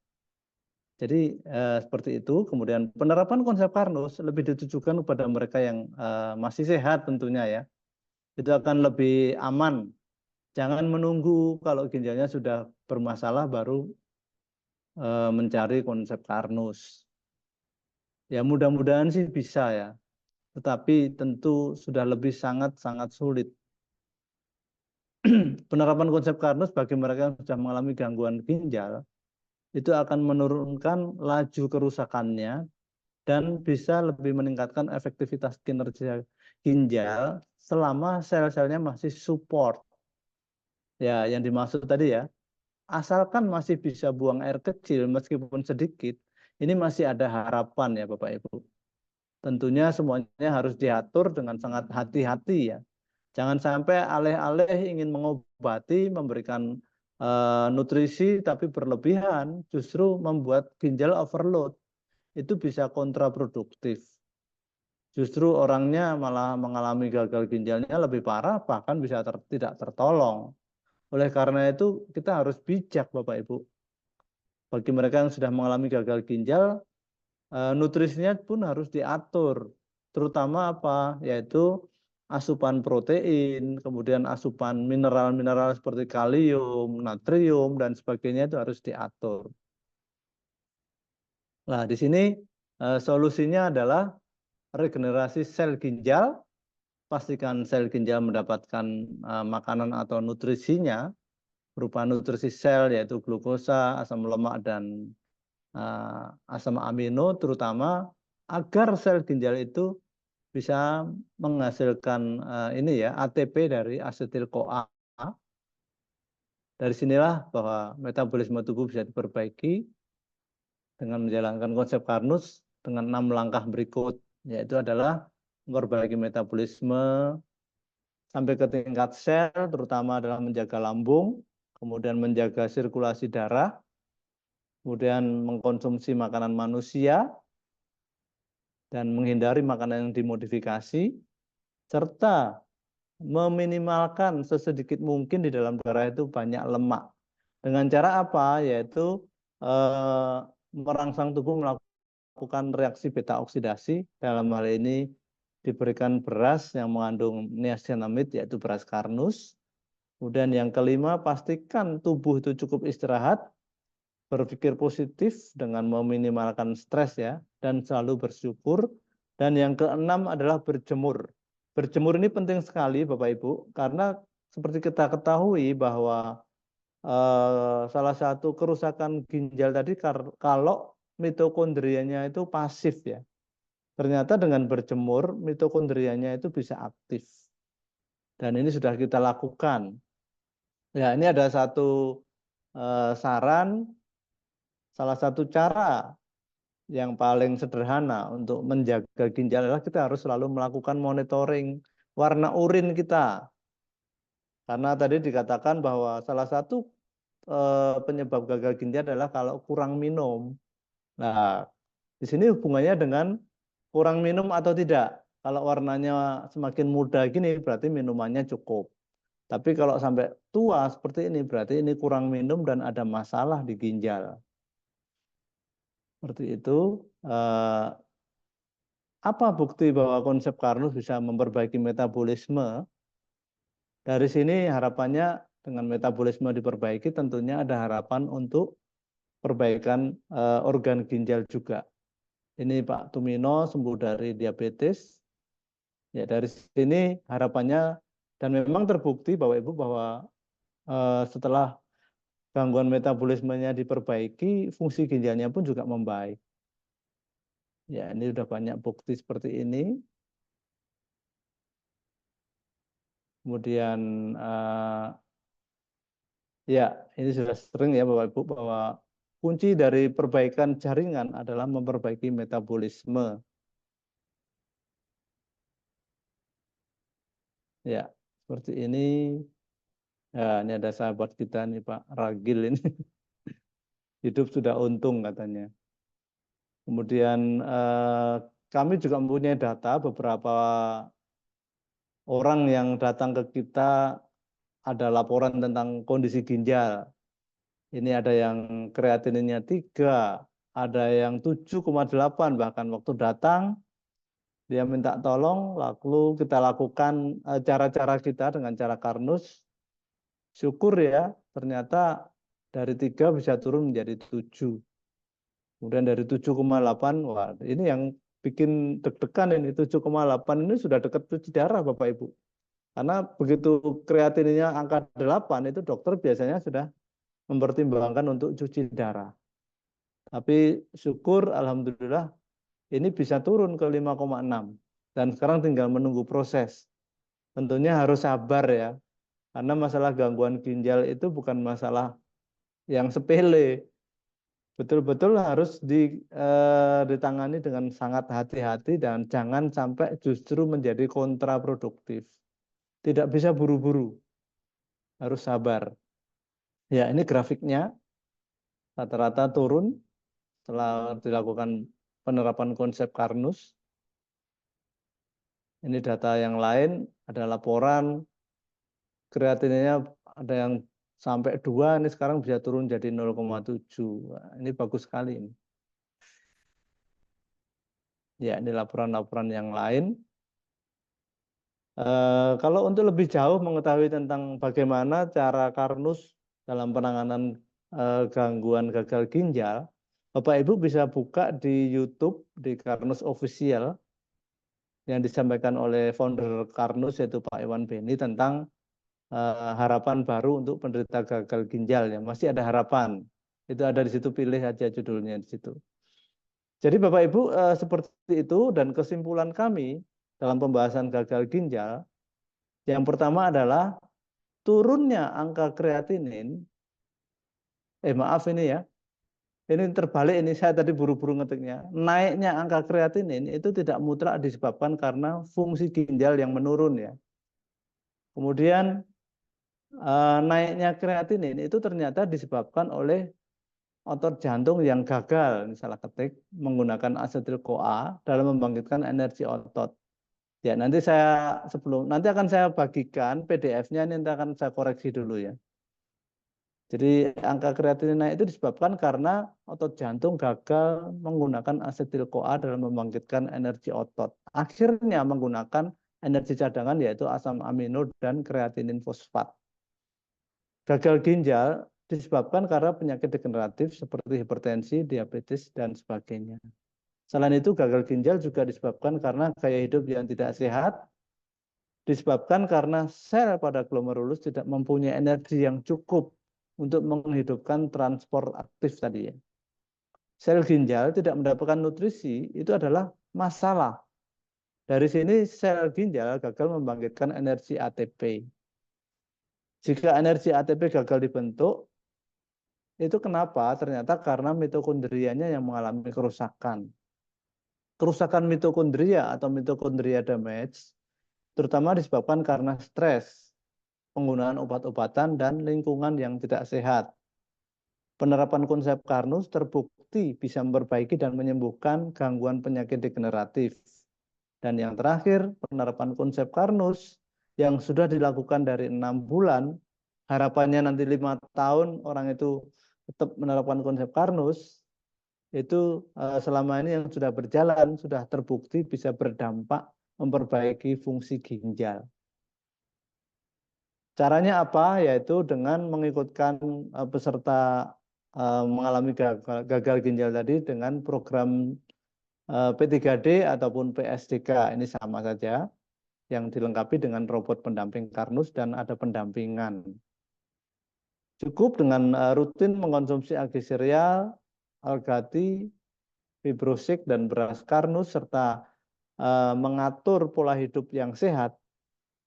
Jadi seperti itu. Kemudian penerapan konsep Karnus lebih ditujukan kepada mereka yang masih sehat tentunya ya. Itu akan lebih aman. Jangan menunggu kalau ginjalnya sudah bermasalah baru mencari konsep Karnus. Ya mudah-mudahan sih bisa ya. Tetapi tentu sudah lebih sangat-sangat sulit. Penerapan konsep Karnus bagi mereka yang sudah mengalami gangguan ginjal itu akan menurunkan laju kerusakannya dan bisa lebih meningkatkan efektivitas kinerja ginjal selama sel-selnya masih support. Ya, yang dimaksud tadi ya, asalkan masih bisa buang air kecil meskipun sedikit, ini masih ada harapan ya Bapak Ibu. Tentunya semuanya harus diatur dengan sangat hati-hati ya. Jangan sampai aleh-aleh ingin mengobati, memberikan nutrisi tapi berlebihan, justru membuat ginjal overload. Itu bisa kontraproduktif. Justru orangnya malah mengalami gagal ginjalnya lebih parah, bahkan bisa tidak tertolong. Oleh karena itu, kita harus bijak Bapak Ibu. Bagi mereka yang sudah mengalami gagal ginjal, nutrisinya pun harus diatur. Terutama apa? Yaitu asupan protein, kemudian asupan mineral-mineral seperti kalium, natrium, dan sebagainya itu harus diatur. Nah, di sini solusinya adalah regenerasi sel ginjal. Pastikan sel ginjal mendapatkan makanan atau nutrisinya berupa nutrisi sel yaitu glukosa, asam lemak, dan asam amino, terutama agar sel ginjal itu bisa menghasilkan ini ya ATP dari asetil CoA. Dari sinilah bahwa metabolisme tubuh bisa diperbaiki dengan menjalankan konsep Karnus dengan 6 langkah berikut, yaitu adalah memperbaiki metabolisme sampai ke tingkat sel, terutama adalah menjaga lambung, kemudian menjaga sirkulasi darah, kemudian mengkonsumsi makanan manusia, dan menghindari makanan yang dimodifikasi, serta meminimalkan sesedikit mungkin di dalam darah itu banyak lemak. Dengan cara apa? Yaitu merangsang tubuh melakukan reaksi beta oksidasi. Dalam hal ini diberikan beras yang mengandung niacinamide, yaitu beras karnus. Kemudian yang kelima, pastikan tubuh itu cukup istirahat, berpikir positif dengan meminimalkan stres ya, dan selalu bersyukur. Dan yang keenam adalah berjemur. Berjemur ini penting sekali Bapak Ibu, karena seperti kita ketahui bahwa salah satu kerusakan ginjal tadi kalau mitokondrianya itu pasif ya. Ternyata dengan berjemur mitokondrianya itu bisa aktif. Dan ini sudah kita lakukan. Ya, ini ada satu saran, salah satu cara yang paling sederhana untuk menjaga ginjal adalah kita harus selalu melakukan monitoring warna urin kita. Karena tadi dikatakan bahwa salah satu penyebab gagal ginjal adalah kalau kurang minum. Nah, di sini hubungannya dengan kurang minum atau tidak. Kalau warnanya semakin muda gini berarti minumannya cukup. Tapi kalau sampai tua seperti ini berarti ini kurang minum dan ada masalah di ginjal. Seperti itu. Apa bukti bahwa konsep Karnus bisa memperbaiki metabolisme? Dari sini harapannya dengan metabolisme diperbaiki tentunya ada harapan untuk perbaikan organ ginjal juga. Ini Pak Tumino sembuh dari diabetes. Ya dari sini harapannya dan memang terbukti Bapak Ibu bahwa setelah gangguan metabolismenya diperbaiki, fungsi ginjalnya pun juga membaik. Ya ini sudah banyak bukti seperti ini. Kemudian ya ini sudah sering ya Bapak Ibu bahwa kunci dari perbaikan jaringan adalah memperbaiki metabolisme. Ya seperti ini. Ya ini ada sahabat kita nih Pak Ragil ini. Hidup sudah untung katanya. Kemudian kami juga mempunyai data beberapa orang yang datang ke kita ada laporan tentang kondisi ginjal. Ini ada yang kreatininnya 3, ada yang 7,8 bahkan waktu datang dia minta tolong, lalu kita lakukan cara-cara kita dengan cara Karnus. Syukur ya, ternyata dari 3 bisa turun menjadi 7. Kemudian dari 7,8, wah ini yang bikin deg-degan ini, 7,8 ini sudah dekat cuci darah Bapak Ibu. Karena begitu kreatininnya angka 8, itu dokter biasanya sudah mempertimbangkan untuk cuci darah. Tapi syukur Alhamdulillah ini bisa turun ke 5,6. Dan sekarang tinggal menunggu proses. Tentunya harus sabar ya. Karena masalah gangguan ginjal itu bukan masalah yang sepele. Betul-betul harus ditangani dengan sangat hati-hati dan jangan sampai justru menjadi kontraproduktif. Tidak bisa buru-buru, harus sabar. Ya, ini grafiknya rata-rata turun setelah dilakukan penerapan konsep Karnus. Ini data yang lain, ada laporan kreatininnya ada yang sampai 2, ini sekarang bisa turun jadi 0,7. Ini bagus sekali ini. Ya, ini laporan-laporan yang lain. Kalau untuk lebih jauh mengetahui tentang bagaimana cara Karnus dalam penanganan gangguan gagal ginjal, Bapak Ibu bisa buka di YouTube di Karnus Official yang disampaikan oleh founder Karnus yaitu Pak Iwan Beni tentang harapan baru untuk penderita gagal ginjal ya. Masih ada harapan. Itu ada di situ, pilih aja judulnya di situ. Jadi Bapak Ibu seperti itu dan kesimpulan kami dalam pembahasan gagal ginjal yang pertama adalah turunnya angka kreatinin, maaf ini ya, ini terbalik ini saya tadi buru-buru ngetiknya. Naiknya angka kreatinin itu tidak mutlak disebabkan karena fungsi ginjal yang menurun ya. Kemudian naiknya kreatinin itu ternyata disebabkan oleh otot jantung yang gagal, misalnya ketik, menggunakan asetil-CoA dalam membangkitkan energi otot. Ya, nanti akan saya bagikan PDF-nya, nanti akan saya koreksi dulu ya. Jadi angka kreatinin naik itu disebabkan karena otot jantung gagal menggunakan asetil-CoA dalam membangkitkan energi otot. Akhirnya menggunakan energi cadangan yaitu asam amino dan kreatinin fosfat. Gagal ginjal disebabkan karena penyakit degeneratif seperti hipertensi, diabetes, dan sebagainya. Selain itu, gagal ginjal juga disebabkan karena gaya hidup yang tidak sehat, disebabkan karena sel pada glomerulus tidak mempunyai energi yang cukup untuk menghidupkan transport aktif tadi ya. Sel ginjal tidak mendapatkan nutrisi, itu adalah masalah. Dari sini sel ginjal gagal membangkitkan energi ATP. Jika energi ATP gagal dibentuk, itu kenapa? Ternyata karena mitokondrianya yang mengalami kerusakan. Kerusakan mitokondria atau mitokondria damage terutama disebabkan karena stres, penggunaan obat-obatan, dan lingkungan yang tidak sehat. Penerapan konsep Karnus terbukti bisa memperbaiki dan menyembuhkan gangguan penyakit degeneratif. Dan yang terakhir, penerapan konsep Karnus yang sudah dilakukan dari 6 bulan, harapannya nanti 5 tahun orang itu tetap menerapkan konsep Karnus, itu selama ini yang sudah berjalan, sudah terbukti bisa berdampak memperbaiki fungsi ginjal. Caranya apa? Yaitu dengan mengikutkan peserta mengalami gagal ginjal tadi dengan program P3D ataupun PSDK. Ini sama saja, yang dilengkapi dengan robot pendamping Karnus dan ada pendampingan. Cukup dengan rutin mengkonsumsi agi serial, algati, fibrosik, dan beras Karnus, serta mengatur pola hidup yang sehat.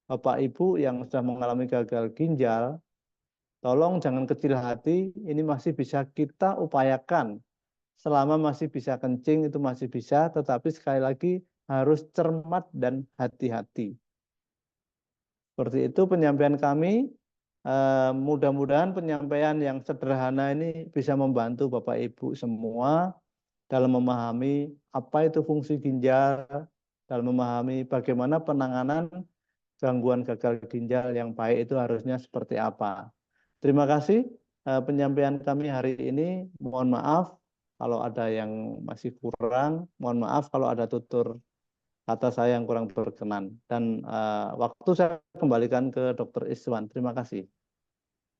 Bapak Ibu yang sudah mengalami gagal ginjal, tolong jangan kecil hati, ini masih bisa kita upayakan. Selama masih bisa kencing itu masih bisa, tetapi sekali lagi harus cermat dan hati-hati. Seperti itu penyampaian kami. Mudah-mudahan penyampaian yang sederhana ini bisa membantu Bapak Ibu semua dalam memahami apa itu fungsi ginjal, dalam memahami bagaimana penanganan gangguan gagal ginjal yang baik itu harusnya seperti apa. Terima kasih penyampaian kami hari ini. Mohon maaf kalau ada yang masih kurang. Mohon maaf kalau ada tutur kata saya yang kurang berkenan. Dan waktu saya kembalikan ke Dr. Iswan. Terima kasih.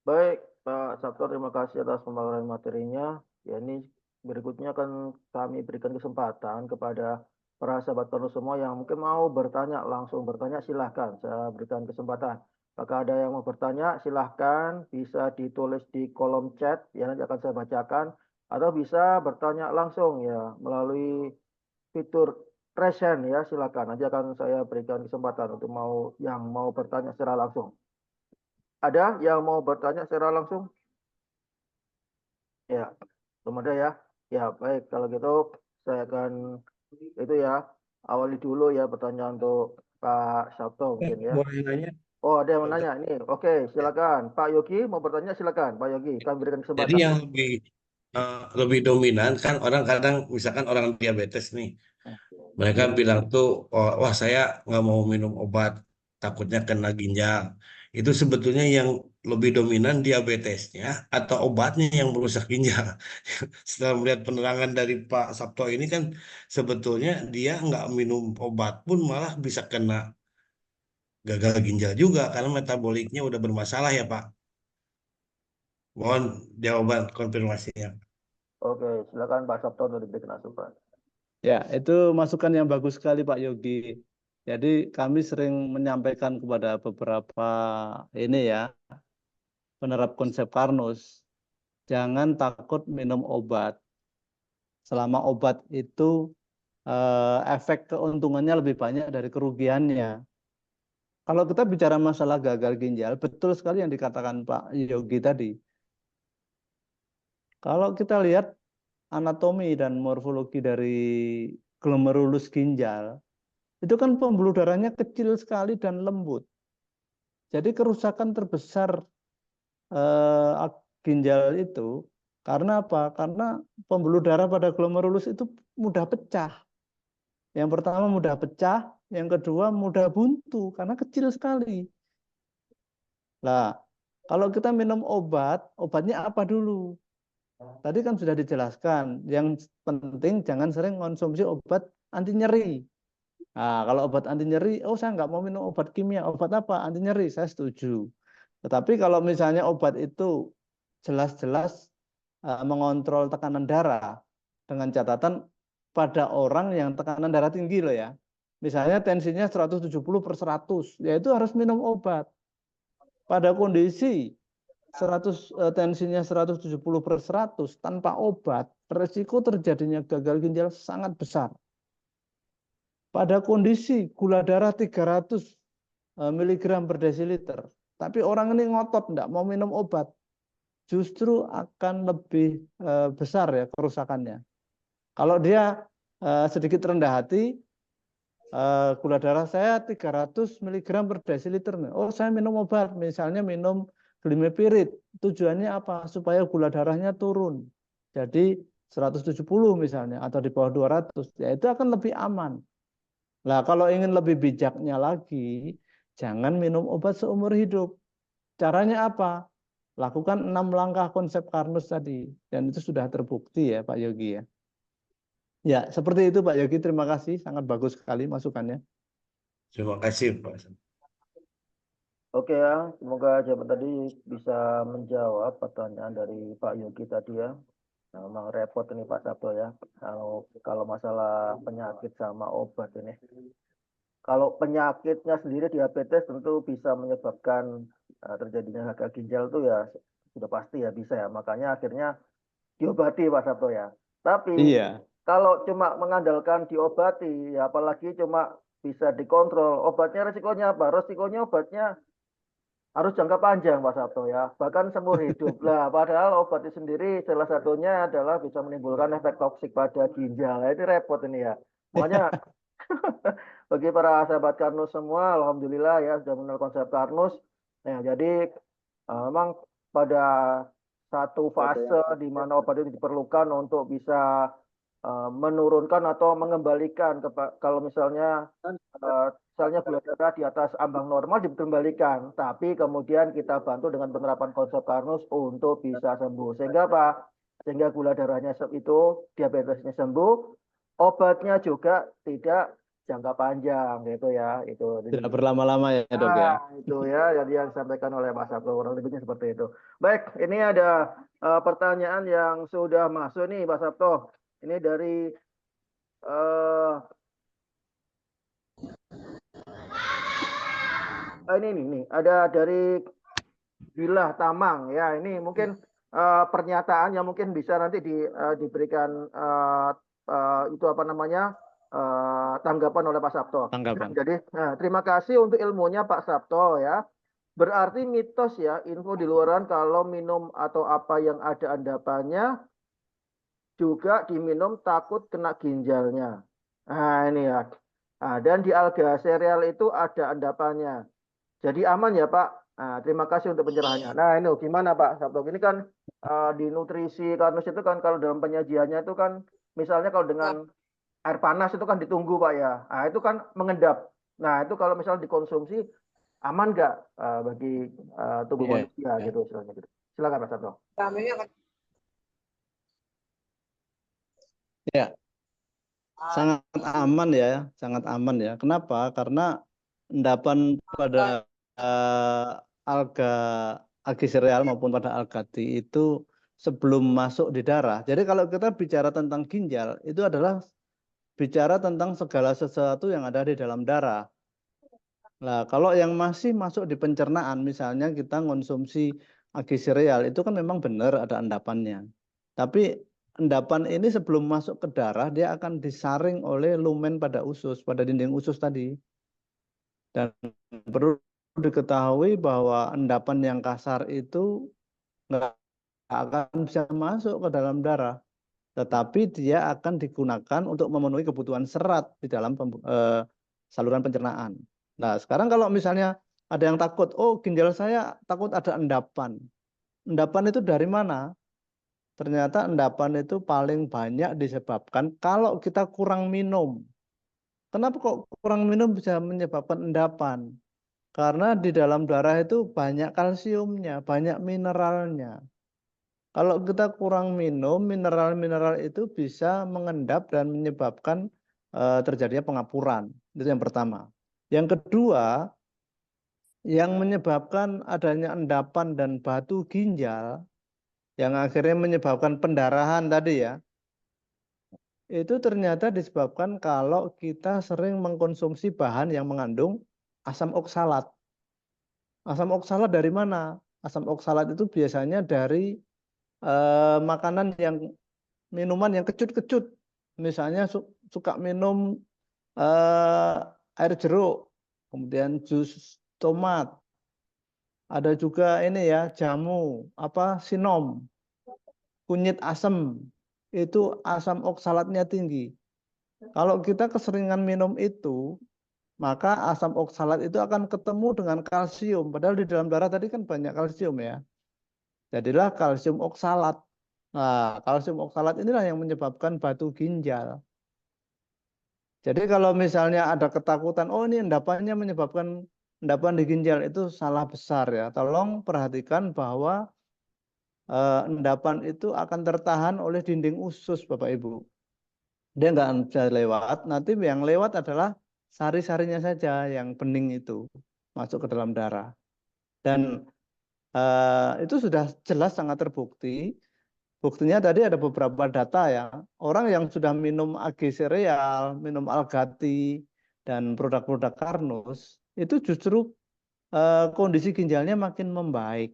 Baik, Pak Sabto, terima kasih atas pemaparan materinya. Ya, ini berikutnya akan kami berikan kesempatan kepada para sahabat penuh semua yang mungkin mau bertanya, langsung bertanya, silahkan. Saya berikan kesempatan. Apakah ada yang mau bertanya, silahkan. Bisa ditulis di kolom chat, ya nanti akan saya bacakan. Atau bisa bertanya langsung ya melalui fitur raise hand ya, silakan. Nanti akan saya berikan kesempatan untuk yang mau bertanya secara langsung. Ada yang mau bertanya secara langsung? Ya, belum ada ya. Ya, baik. Kalau gitu saya akan itu ya, awali dulu ya pertanyaan untuk Pak Sabto mungkin ya. Boleh nanya, Oh, ada yang mau dokter? nanya ini. Oke, silakan. Pak Yogi mau bertanya, silakan. Pak Yogi, kami berikan Jadi kesempatan. yang lebih dominan kan orang kadang misalkan orang diabetes nih, mereka bilang tuh, oh, wah saya nggak mau minum obat, takutnya kena ginjal. Itu sebetulnya yang lebih dominan diabetesnya atau obatnya yang merusak ginjal. Setelah melihat penerangan dari Pak Sabto ini kan sebetulnya dia nggak minum obat pun malah bisa kena gagal ginjal juga karena metaboliknya udah bermasalah ya Pak. Mohon jawaban konfirmasinya. Oke, silakan Pak Sabto untuk diberikan asupan. Ya, itu masukan yang bagus sekali Pak Yogi. Jadi kami sering menyampaikan kepada beberapa ini ya, penerap konsep Karnus, jangan takut minum obat. Selama obat itu efek keuntungannya lebih banyak dari kerugiannya. Kalau kita bicara masalah gagal ginjal, betul sekali yang dikatakan Pak Yogi tadi. Kalau kita lihat anatomi dan morfologi dari glomerulus ginjal, itu kan pembuluh darahnya kecil sekali dan lembut. Jadi kerusakan terbesar ginjal itu Karena apa? Karena pembuluh darah pada glomerulus itu mudah pecah. Yang pertama mudah pecah, yang kedua mudah buntu karena kecil sekali. Nah, kalau kita minum obat, obatnya apa dulu? Tadi kan sudah dijelaskan, yang penting jangan sering konsumsi obat anti nyeri. Nah, kalau obat anti nyeri, oh saya nggak mau minum obat kimia, obat apa? Anti nyeri, saya setuju. Tetapi kalau misalnya obat itu jelas-jelas mengontrol tekanan darah dengan catatan pada orang yang tekanan darah tinggi loh ya. Misalnya tensinya 170/100, ya itu harus minum obat. Pada kondisi 100 tensinya 170/100 tanpa obat, resiko terjadinya gagal ginjal sangat besar. Pada kondisi gula darah 300 miligram per desiliter, tapi orang ini ngotot enggak mau minum obat, justru akan lebih besar ya kerusakannya. Kalau dia sedikit rendah hati, gula darah saya 300 miligram per desiliter. Oh, saya minum obat, misalnya minum glimepirid. Tujuannya apa? Supaya gula darahnya turun. Jadi 170 misalnya atau di bawah 200, ya itu akan lebih aman. Nah, kalau ingin lebih bijaknya lagi, jangan minum obat seumur hidup. Caranya apa? Lakukan 6 langkah konsep Karnus tadi. Dan itu sudah terbukti ya Pak Yogi ya. Ya, seperti itu Pak Yogi. Terima kasih. Sangat bagus sekali masukannya. Terima kasih Pak. Oke ya, semoga jawaban tadi bisa menjawab pertanyaan dari Pak Yogi tadi ya. Nah, memang repot ini Pak Sabto ya. Kalau masalah penyakit sama obat ini. Kalau penyakitnya sendiri diabetes tentu bisa menyebabkan terjadinya gagal ginjal itu ya sudah pasti ya bisa ya. Makanya akhirnya diobati Pak Sabto ya. Tapi Iya. kalau cuma mengandalkan diobati, ya apalagi cuma bisa dikontrol, obatnya resikonya apa? Resikonya obatnya harus jangka panjang Pak Sabto ya, bahkan seumur hidup. Lah, padahal obat itu sendiri salah satunya adalah bisa menimbulkan efek toksik pada ginjal. Nah, ini repot ini ya. Makanya bagi para sahabat Karnus semua, alhamdulillah ya sudah mengenal konsep Karnus. Nah, jadi memang pada satu fase di mana obat itu diperlukan untuk bisa menurunkan atau mengembalikan kalau misalnya gula darah di atas ambang normal dikembalikan, tapi kemudian kita bantu dengan penerapan konsep Karnus untuk bisa sembuh. Sehingga apa? Sehingga gula darahnya itu diabetesnya sembuh, obatnya juga tidak jangka panjang gitu ya. Itu Tidak berlama-lama ya Dok ya. itu ya yang disampaikan oleh Mas Sabto, kurang lebihnya seperti itu. Baik, ini ada pertanyaan yang sudah masuk nih Mas Sabto. Ini dari ini ada dari Bilah Tamang ya. Ini mungkin pernyataan yang mungkin bisa nanti diberikan itu apa namanya tanggapan oleh Pak Sabto. Tanggapan. Jadi terima kasih untuk ilmunya Pak Sabto ya. Berarti mitos ya info di luaran kalau minum atau apa yang ada endapannya juga diminum takut kena ginjalnya. Nah ini ya. Nah, dan di alga sereal itu ada endapannya. Jadi aman ya Pak. Nah, terima kasih untuk pencerahannya. Nah ini gimana Pak Sabto? Ini kan di nutrisi Karnus itu kan kalau dalam penyajiannya itu kan misalnya kalau dengan air panas itu kan ditunggu Pak ya. Nah itu kan mengendap. Nah itu kalau misalnya dikonsumsi aman nggak bagi tubuh manusia gitu istilahnya gitu. Silakan Pak Sabto. Ya, sangat aman ya, sangat aman ya. Kenapa? Karena endapan pada alga sereal maupun pada alga tea itu sebelum masuk di darah. Jadi kalau kita bicara tentang ginjal, itu adalah bicara tentang segala sesuatu yang ada di dalam darah. Nah, kalau yang masih masuk di pencernaan, misalnya kita konsumsi agi sereal, itu kan memang benar ada endapannya. Tapi endapan ini sebelum masuk ke darah, dia akan disaring oleh lumen pada usus, pada dinding usus tadi. Dan perlu diketahui bahwa endapan yang kasar itu nggak akan bisa masuk ke dalam darah. Tetapi dia akan digunakan untuk memenuhi kebutuhan serat di dalam saluran pencernaan. Nah, sekarang kalau misalnya ada yang takut, oh ginjal saya takut ada endapan. Endapan itu dari mana? ternyata endapan itu paling banyak disebabkan kalau kita kurang minum. Kenapa kok kurang minum bisa menyebabkan endapan? Karena di dalam darah itu banyak kalsiumnya, banyak mineralnya. Kalau kita kurang minum, mineral-mineral itu bisa mengendap dan menyebabkan terjadinya pengapuran. Itu yang pertama. Yang kedua, yang menyebabkan adanya endapan dan batu ginjal, yang akhirnya menyebabkan pendarahan tadi ya, itu ternyata disebabkan kalau kita sering mengkonsumsi bahan yang mengandung asam oksalat. Asam oksalat dari mana? Asam oksalat itu biasanya dari makanan yang minuman yang kecut-kecut. Misalnya suka minum eh, air jeruk, kemudian jus tomat. Ada juga ini ya jamu apa sinom, kunyit asam. Itu asam oksalatnya tinggi. Kalau kita keseringan minum itu, maka asam oksalat itu akan ketemu dengan kalsium. Padahal di dalam darah tadi kan banyak kalsium ya. Jadilah kalsium oksalat. Nah, kalsium oksalat inilah yang menyebabkan batu ginjal. Jadi kalau misalnya ada ketakutan, oh ini endapannya menyebabkan endapan di ginjal, itu salah besar ya. Tolong perhatikan bahwa endapan itu akan tertahan oleh dinding usus Bapak Ibu. Dia nggak bisa lewat, nanti yang lewat adalah sari-sarinya saja yang bening itu masuk ke dalam darah. Dan itu sudah jelas sangat terbukti. Buktinya tadi ada beberapa data ya. Orang yang sudah minum AG sereal, minum Algati, dan produk-produk Karnus, itu justru kondisi ginjalnya makin membaik.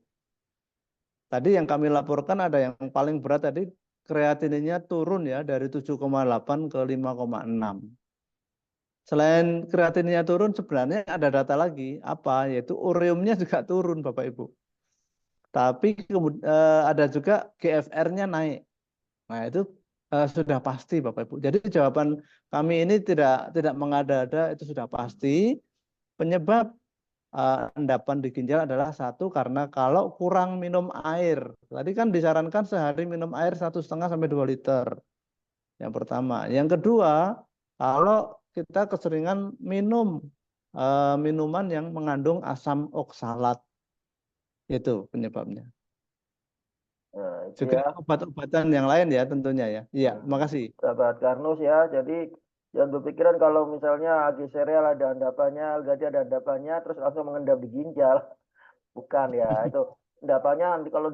Tadi yang kami laporkan ada yang paling berat tadi kreatininnya turun ya dari 7,8 ke 5,6. Selain kreatininnya turun, sebenarnya ada data lagi, apa? Yaitu ureumnya juga turun Bapak Ibu. Tapi ada juga GFR-nya naik. Nah, itu sudah pasti Bapak Ibu. Jadi jawaban kami ini tidak mengada-ada, itu sudah pasti. Penyebab endapan di ginjal adalah satu karena kalau kurang minum air. Tadi kan disarankan sehari minum air 1,5 sampai 2 liter. Yang pertama. Yang kedua, kalau kita keseringan minum minuman yang mengandung asam oksalat. Itu penyebabnya. Nah, itu Juga ya, obat-obatan yang lain ya tentunya ya. Iya, makasih. sahabat Karnus ya. Jadi jangan berpikiran kalau misalnya agi sereal ada endapannya, Algati ada endapannya, terus langsung mengendap di ginjal. Bukan ya, itu endapannya nanti kalau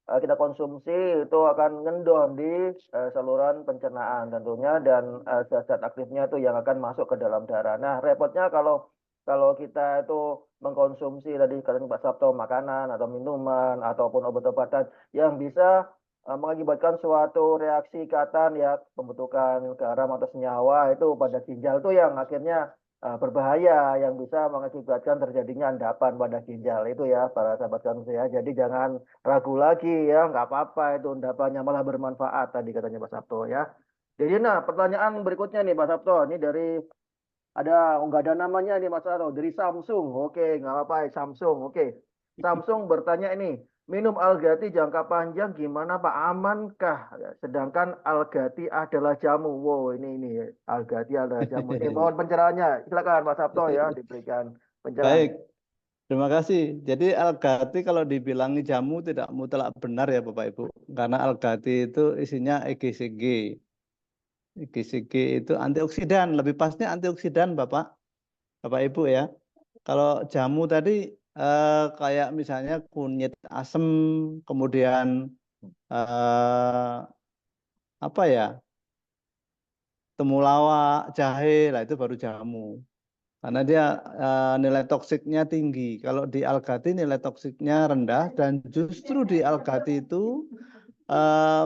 kita konsumsi itu akan ngendon di saluran pencernaan tentunya, dan zat-zat aktifnya itu yang akan masuk ke dalam darah. Nah, repotnya kalau kalau kita itu mengkonsumsi tadi katanya Pak Sabto makanan atau minuman ataupun obat-obatan yang bisa mengakibatkan suatu reaksi ikatan ya, pembentukan garam atau senyawa itu pada ginjal itu yang akhirnya berbahaya, yang bisa mengakibatkan terjadinya endapan pada ginjal itu ya para sahabat kami ya. Jadi jangan ragu lagi ya, nggak apa-apa itu endapannya, malah bermanfaat tadi katanya Pak Sabto ya. Jadi nah pertanyaan berikutnya nih Pak Sabto, ini dari nggak ada namanya nih Mas Sabto, dari Samsung. Oke, nggak apa-apa, Samsung. Oke, Samsung bertanya ini, minum Algati jangka panjang gimana Pak? Amankah? Sedangkan Algati adalah jamu. Wow, ini Algati adalah jamu. Ini mohon pencerahannya. Silakan Mas Sabto ya, diberikan pencerahan. Baik, terima kasih. Jadi Algati kalau dibilangi jamu tidak mutlak benar ya Bapak Ibu. Karena Algati itu isinya EGCG. EGCG itu antioksidan, lebih pasnya antioksidan Bapak Ibu ya. Kalau jamu tadi kayak misalnya kunyit asem, kemudian apa ya, temulawak, jahe, lah itu baru jamu. Karena dia nilai toksiknya tinggi. Kalau di Algati nilai toksiknya rendah dan justru di Algati itu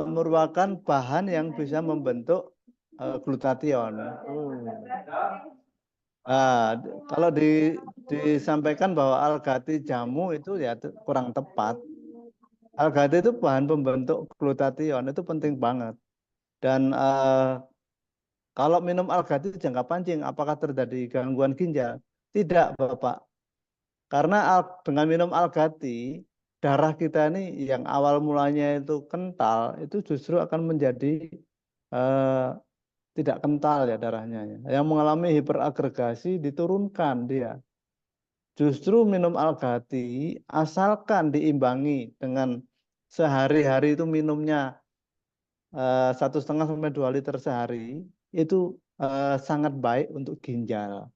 merupakan bahan yang bisa membentuk glutathione. Nah, kalau disampaikan bahwa Algati jamu itu ya kurang tepat. Algati itu bahan pembentuk glutathione, itu penting banget. Dan kalau minum Algati jangka panjang, apakah terjadi gangguan ginjal? Tidak, Bapak. Karena dengan minum Algati, darah kita ini yang awal mulanya itu kental, itu justru akan menjadi eh, tidak kental ya darahnya. Yang mengalami hiperagregasi diturunkan dia. Justru minum Al-Ghati asalkan diimbangi dengan sehari-hari itu minumnya 1,5 sampai 2 liter sehari, itu sangat baik untuk ginjal.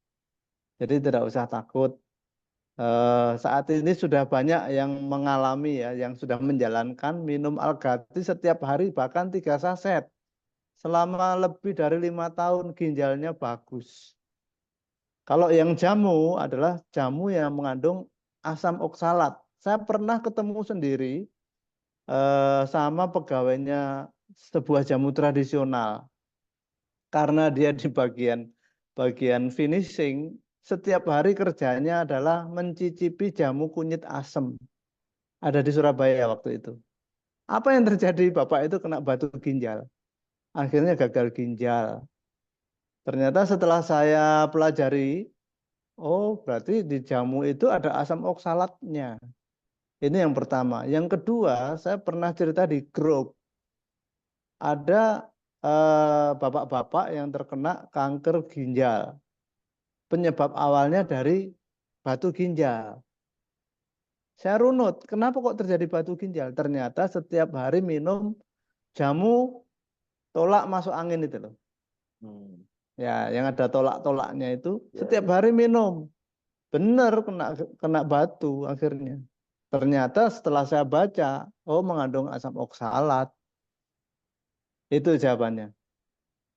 Jadi tidak usah takut. Saat ini sudah banyak yang mengalami ya, yang sudah menjalankan minum Al-Ghati setiap hari bahkan 3 saset. Selama lebih dari 5 tahun ginjalnya bagus. Kalau yang jamu adalah jamu yang mengandung asam oksalat. Saya pernah ketemu sendiri sama pegawainya sebuah jamu tradisional. Karena dia di bagian finishing, setiap hari kerjanya adalah mencicipi jamu kunyit asem. Ada di Surabaya waktu itu. Apa yang terjadi? Bapak itu kena batu ginjal. Akhirnya gagal ginjal. Ternyata setelah saya pelajari, oh berarti di jamu itu ada asam oksalatnya. Ini yang pertama. Yang kedua, saya pernah cerita di grup. Ada bapak-bapak yang terkena kanker ginjal. Penyebab awalnya dari batu ginjal. Saya runut, kenapa kok terjadi batu ginjal? Ternyata setiap hari minum jamu tolak masuk angin itu loh. Ya, yang ada tolak-tolaknya itu Ya, setiap hari minum. Benar kena batu akhirnya. Ternyata setelah saya baca, oh mengandung asam oksalat. Itu jawabannya.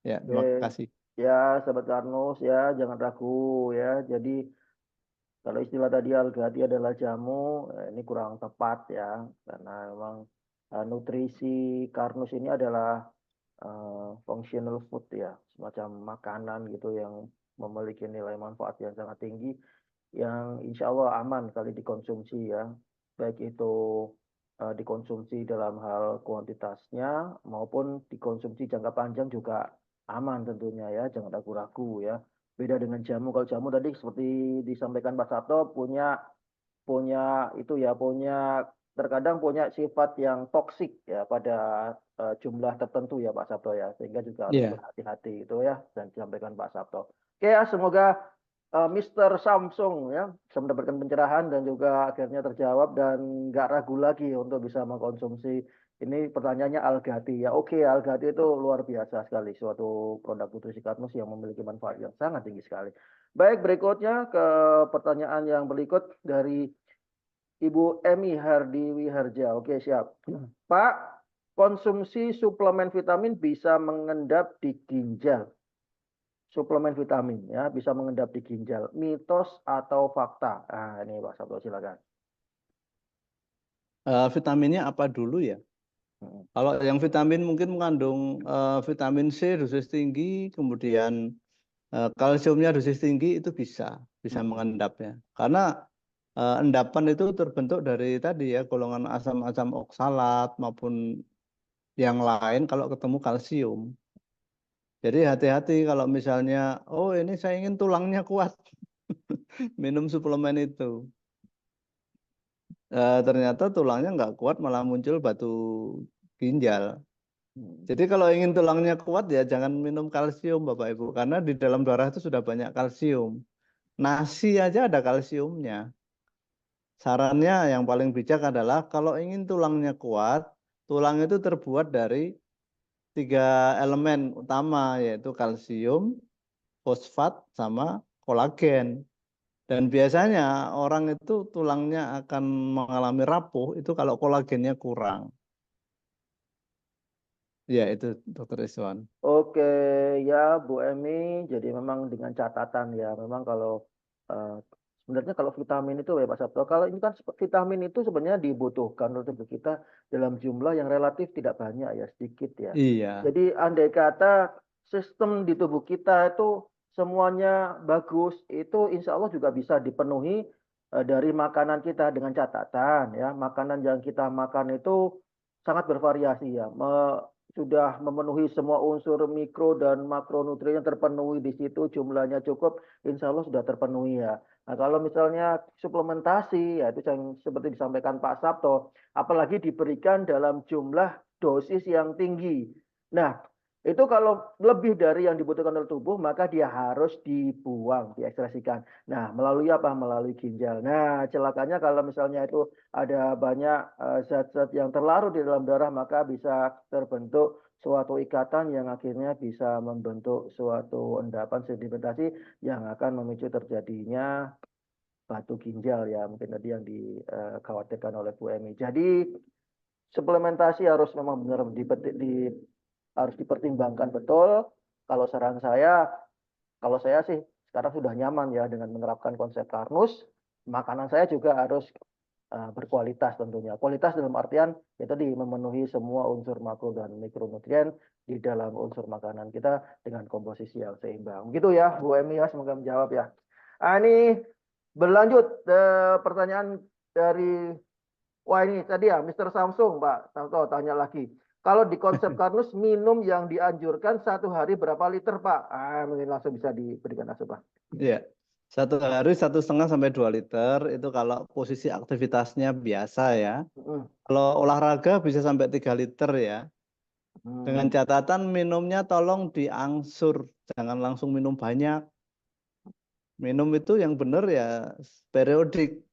Ya, terima oke. kasih. Ya, sahabat Karnus ya, jangan ragu ya. Jadi kalau istilah tadi Al-Ghati adalah jamu, ini kurang tepat ya, karena memang nutrisi Karnus ini adalah functional food ya, semacam makanan gitu yang memiliki nilai manfaat yang sangat tinggi, yang insya Allah aman kali dikonsumsi ya, baik itu dikonsumsi dalam hal kuantitasnya maupun dikonsumsi jangka panjang juga aman tentunya ya, jangan ragu-ragu ya. Beda dengan jamu, kalau jamu tadi seperti disampaikan Pak Sabto punya punya itu ya, terkadang punya sifat yang toksik ya pada jumlah tertentu ya Pak Sabto ya, sehingga juga harus Iya. berhati-hati itu ya, dan disampaikan Pak Sabto. Oke ya, semoga Mr. Samsung ya bisa mendapatkan pencerahan dan juga akhirnya terjawab dan nggak ragu lagi untuk bisa mengkonsumsi. Ini pertanyaannya Al-Ghati ya. Oke, Al-Ghati itu luar biasa sekali, suatu produk nutrisi Karnus yang memiliki manfaat yang sangat tinggi sekali. Baik, berikutnya ke pertanyaan yang berikut dari Ibu Emi Hardiwi Harja. Oke, siap. Pak, konsumsi suplemen vitamin bisa mengendap di ginjal. Suplemen vitamin ya, bisa mengendap di ginjal. Mitos atau fakta? Nah, ini Pak Sabto silakan. Vitaminnya apa dulu ya? Kalau yang vitamin mungkin mengandung vitamin C dosis tinggi, kemudian kalsiumnya dosis tinggi itu bisa mengendap ya. Karena endapan itu terbentuk dari tadi ya golongan asam-asam oksalat maupun yang lain kalau ketemu kalsium. Jadi hati-hati kalau misalnya, oh ini saya ingin tulangnya kuat, minum suplemen itu. Ternyata tulangnya nggak kuat malah muncul batu ginjal. Jadi kalau ingin tulangnya kuat ya jangan minum kalsium Bapak Ibu. Karena di dalam darah itu sudah banyak kalsium. Nasi aja ada kalsiumnya. Sarannya yang paling bijak adalah kalau ingin tulangnya kuat, tulang itu terbuat dari 3 elemen utama yaitu kalsium, fosfat, sama kolagen. Dan biasanya orang itu tulangnya akan mengalami rapuh itu kalau kolagennya kurang. Ya itu Dokter Iswan. Oke, ya Bu Emi, jadi memang dengan catatan ya, memang kalau eh, sebenarnya kalau vitamin itu ya Pak Sabto, kalau ini kan vitamin itu sebenarnya dibutuhkan oleh tubuh kita dalam jumlah yang relatif tidak banyak ya, sedikit ya. Iya, Jadi andai kata sistem di tubuh kita itu semuanya bagus, itu insya Allah juga bisa dipenuhi dari makanan kita, dengan catatan ya, makanan yang kita makan itu sangat bervariasi ya. sudah memenuhi semua unsur mikro dan makronutrien terpenuhi di situ, jumlahnya cukup, insya Allah sudah terpenuhi ya. Nah, kalau misalnya suplementasi, ya itu yang seperti disampaikan Pak Sabto, apalagi diberikan dalam jumlah dosis yang tinggi. Nah, itu kalau lebih dari yang dibutuhkan oleh tubuh, maka dia harus dibuang, diekstrasikan. Nah, melalui apa? Melalui ginjal. Nah, celakanya kalau misalnya itu ada banyak zat-zat yang terlarut di dalam darah, maka bisa terbentuk suatu ikatan yang akhirnya bisa membentuk suatu endapan sedimentasi yang akan memicu terjadinya batu ginjal ya. Mungkin tadi yang dikhawatirkan oleh Bu Emi. Jadi suplementasi harus memang benar harus dipertimbangkan betul. Kalau saran saya, kalau saya sih sekarang sudah nyaman ya dengan menerapkan konsep karnus. Makanan saya juga harus berkualitas tentunya. Kualitas dalam artian ya tadi memenuhi semua unsur makro dan mikronutrien di dalam unsur makanan kita dengan komposisi yang seimbang. Begitu ya, Bu Emi ya, semoga menjawab ya. Ini berlanjut pertanyaan dari wah ini tadi ya, Mr. Samsung, Pak Samto tanya lagi. Kalau di konsep karnus minum yang dianjurkan 1 hari berapa liter, Pak? Mungkin langsung bisa diberikan langsung, Pak. Iya. 1 hari 1,5 sampai 2 liter itu kalau posisi aktivitasnya biasa ya. Mm, Kalau olahraga bisa sampai 3 liter ya. Dengan mm. catatan minumnya tolong diangsur, jangan langsung minum banyak. Minum itu yang benar ya periodik.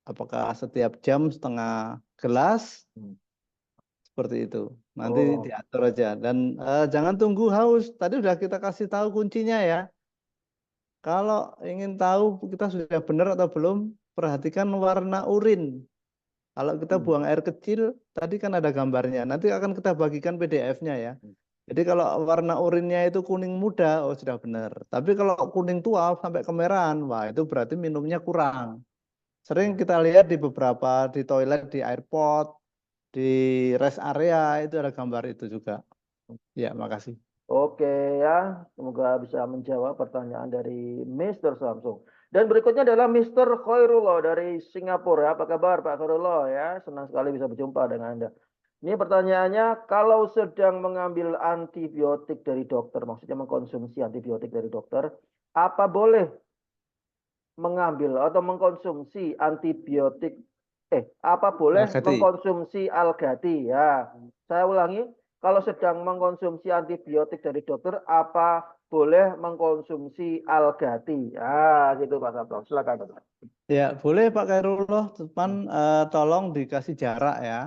Apakah setiap jam setengah gelas? Seperti itu. Nanti Oh, diatur aja. Dan jangan tunggu haus. Tadi udah kita kasih tahu kuncinya ya. Kalau ingin tahu kita sudah benar atau belum, perhatikan warna urin. Kalau kita buang air kecil, tadi kan ada gambarnya. Nanti akan kita bagikan PDF-nya ya. Jadi kalau warna urinnya itu kuning muda, oh sudah benar. Tapi kalau kuning tua sampai kemerahan, wah itu berarti minumnya kurang. Sering kita lihat di beberapa, di toilet, di airport, di rest area, itu ada gambar itu juga. Ya, makasih. oke ya, semoga bisa menjawab pertanyaan dari Mr. Samsung. Dan berikutnya adalah Mr. Khairullah dari Singapura. Apa kabar Pak Khairullah ya? Senang sekali bisa berjumpa dengan Anda. Ini pertanyaannya, kalau sedang mengambil antibiotik dari dokter, maksudnya mengkonsumsi antibiotik dari dokter, apa boleh mengambil atau mengkonsumsi antibiotik apa boleh Agati. mengkonsumsi algati ya. Saya ulangi, kalau sedang mengkonsumsi antibiotik dari dokter apa boleh mengkonsumsi algati. Ya, gitu Pak Sabto. Silakan Pak. Ya, boleh Pak Khairullah, cuman tolong dikasih jarak ya.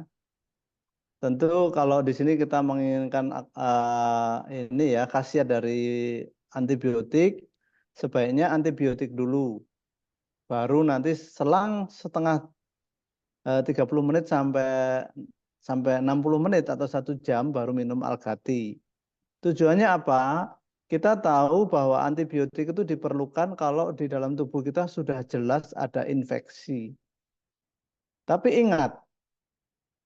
Tentu kalau di sini kita menginginkan ini ya khasiat dari antibiotik, sebaiknya antibiotik dulu. Baru nanti selang setengah 30 menit sampai 60 menit atau 1 jam baru minum algati. Tujuannya apa? Kita tahu bahwa antibiotik itu diperlukan kalau di dalam tubuh kita sudah jelas ada infeksi. Tapi ingat,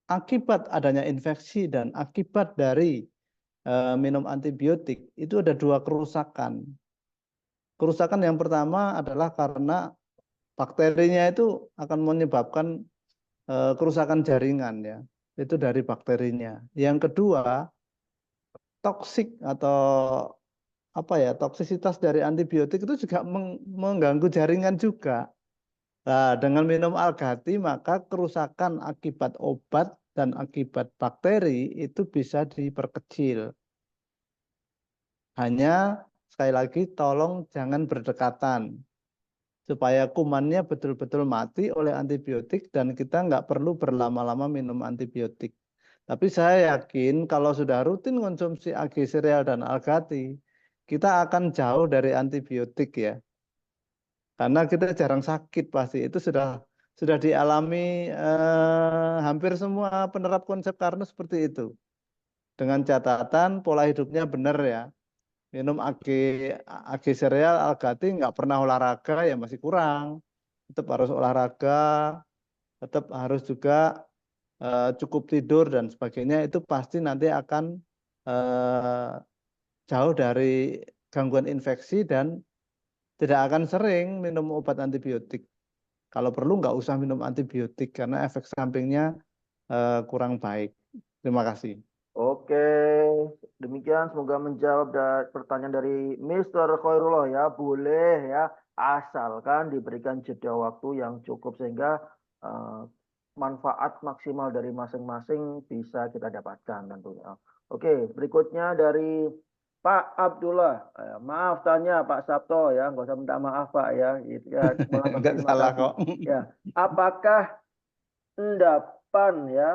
akibat adanya infeksi dan akibat dari minum antibiotik itu ada 2 kerusakan. Kerusakan yang pertama adalah karena bakterinya itu akan menyebabkan kerusakan jaringan ya. Itu dari bakterinya. Yang kedua, toksik atau apa ya, toksisitas dari antibiotik itu juga mengganggu jaringan juga. Nah, dengan minum algati maka kerusakan akibat obat dan akibat bakteri itu bisa diperkecil. Hanya sekali lagi tolong jangan berdekatan supaya kumannya betul-betul mati oleh antibiotik dan kita nggak perlu berlama-lama minum antibiotik. Tapi saya yakin kalau sudah rutin konsumsi AG sereal dan algati, kita akan jauh dari antibiotik ya. Karena kita jarang sakit pasti. Itu sudah dialami hampir semua penerap konsep karnus seperti itu. Dengan catatan pola hidupnya benar ya. Minum AG sereal, algati, nggak pernah olahraga ya masih kurang. Tetap harus olahraga, tetap harus juga cukup tidur dan sebagainya. Itu pasti nanti akan jauh dari gangguan infeksi dan tidak akan sering minum obat antibiotik. Kalau perlu nggak usah minum antibiotik karena efek sampingnya kurang baik. Terima kasih. Oke. Oke, demikian semoga menjawab pertanyaan dari Mr. Khairullah ya. Boleh ya, asalkan diberikan jeda waktu yang cukup sehingga eh, manfaat maksimal dari masing-masing bisa kita dapatkan tentunya. Oke, berikutnya dari Pak Abdullah. Maaf tanya Pak Sabto ya, nggak usah minta maaf Pak ya. Ya, malah Enggak berterima salah kasih. kok. Ya, apakah endapan ya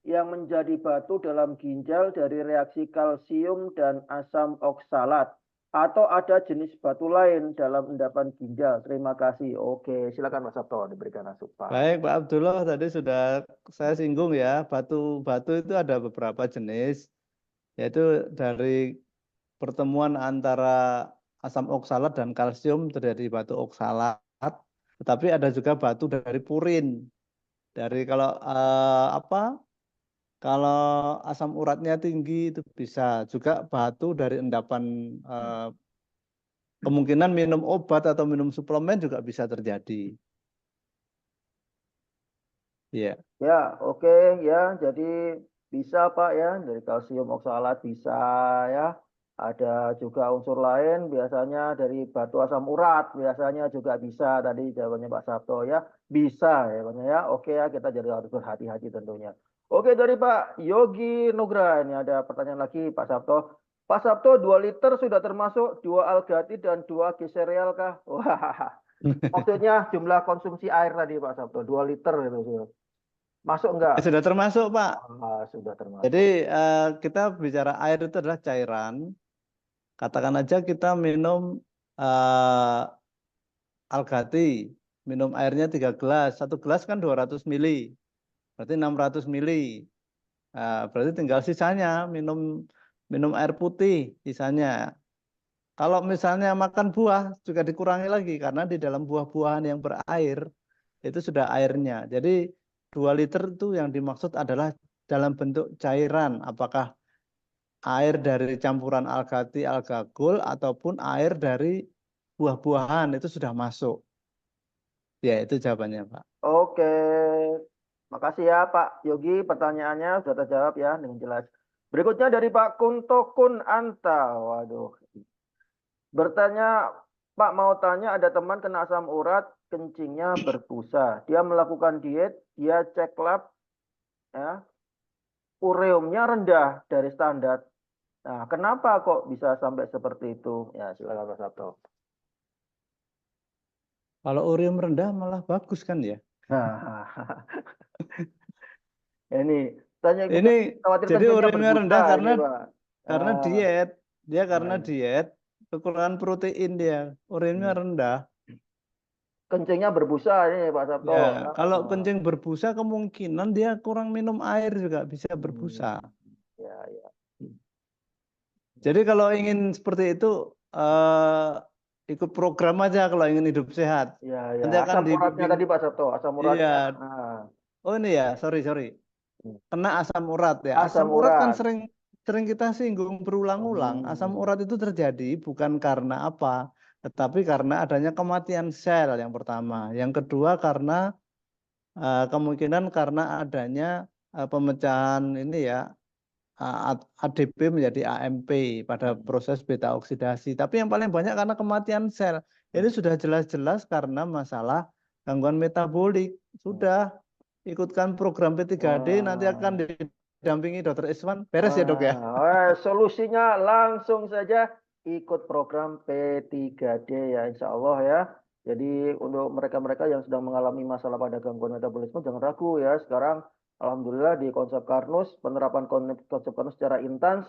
yang menjadi batu dalam ginjal dari reaksi kalsium dan asam oksalat atau ada jenis batu lain dalam endapan ginjal? Terima kasih. Oke, silakan Mas Sabto diberikan asupan. Baik, Pak Abdullah tadi sudah saya singgung ya, batu-batu itu ada beberapa jenis, yaitu dari pertemuan antara asam oksalat dan kalsium terjadi batu oksalat, tetapi ada juga batu dari purin. Dari kalau asam uratnya tinggi itu bisa juga batu dari endapan kemungkinan minum obat atau minum suplemen juga bisa terjadi. Iya. Ya, oke ya. Jadi bisa Pak ya, dari kalsium oksalat bisa ya. Ada juga unsur lain, biasanya dari batu asam urat, biasanya juga bisa. Tadi jawabannya Pak Sabto ya, bisa ya Pak ya. Oke ya, kita jadi harus berhati-hati tentunya. Oke, dari Pak Yogi Nugra, ini ada pertanyaan lagi Pak Sabto. Pak Sabto, 2 liter sudah termasuk 2 algati dan 2 gliserol kah? Wah, maksudnya jumlah konsumsi air tadi Pak Sabto, 2 liter itu. Masuk enggak? Sudah termasuk, Pak. Sudah termasuk. Jadi kita bicara air itu adalah cairan. Katakan aja kita minum algati, minum airnya 3 gelas. 1 gelas kan 200 mili. Berarti 600 mili. Berarti tinggal sisanya minum air putih sisanya. Kalau misalnya makan buah juga dikurangi lagi karena di dalam buah-buahan yang berair itu sudah airnya. Jadi 2 liter itu yang dimaksud adalah dalam bentuk cairan. Apakah air dari campuran algati, algagul, ataupun air dari buah-buahan itu sudah masuk. Ya, itu jawabannya, Pak. Oke. Makasih ya Pak Yogi, pertanyaannya sudah terjawab ya dengan jelas. Berikutnya dari Pak Kunto Kun Anta. Waduh. Bertanya, Pak mau tanya ada teman kena asam urat, kencingnya berbusa. Dia melakukan diet, dia cek lab, ya, ureumnya rendah dari standar. Nah, kenapa kok bisa sampai seperti itu? Ya, silakan Pak Sabto. Kalau ureum rendah malah bagus kan ya? Nah, ini tanya Ini khawatir jadi kencingnya ureumnya berbusa rendah ini, Pak. karena diet. Dia karena Nah, diet, kekurangan protein dia. Ureumnya rendah. kencingnya berbusa ini Pak Sabto. Ya, kalau kencing berbusa kemungkinan dia kurang minum air juga bisa berbusa. Ya, ya. Jadi kalau ingin seperti itu ikut program aja kalau ingin hidup sehat. Ya, ya. Nanti akan Asam uratnya tadi Pak Sabto, asam uratnya. Iya. Nah, Oh ini ya, sorry. Kena asam urat ya. asam Asam urat kan urat. sering kita singgung berulang-ulang. Asam urat itu terjadi bukan karena apa, tetapi karena adanya kematian sel yang pertama. Yang kedua karena kemungkinan karena adanya pemecahan ini ya ADP menjadi AMP pada proses beta oksidasi. Tapi yang paling banyak karena kematian sel. Ini sudah jelas-jelas karena masalah gangguan metabolik. Sudah ikutkan program P3D nanti akan didampingi Dr. Iswan. Beres ya dok ya? Solusinya langsung saja ikut program P3D ya insya Allah ya. Jadi untuk mereka-mereka yang sedang mengalami masalah pada gangguan metabolisme jangan ragu ya. Sekarang alhamdulillah di konsep Karnus penerapan konsep Karnus secara intens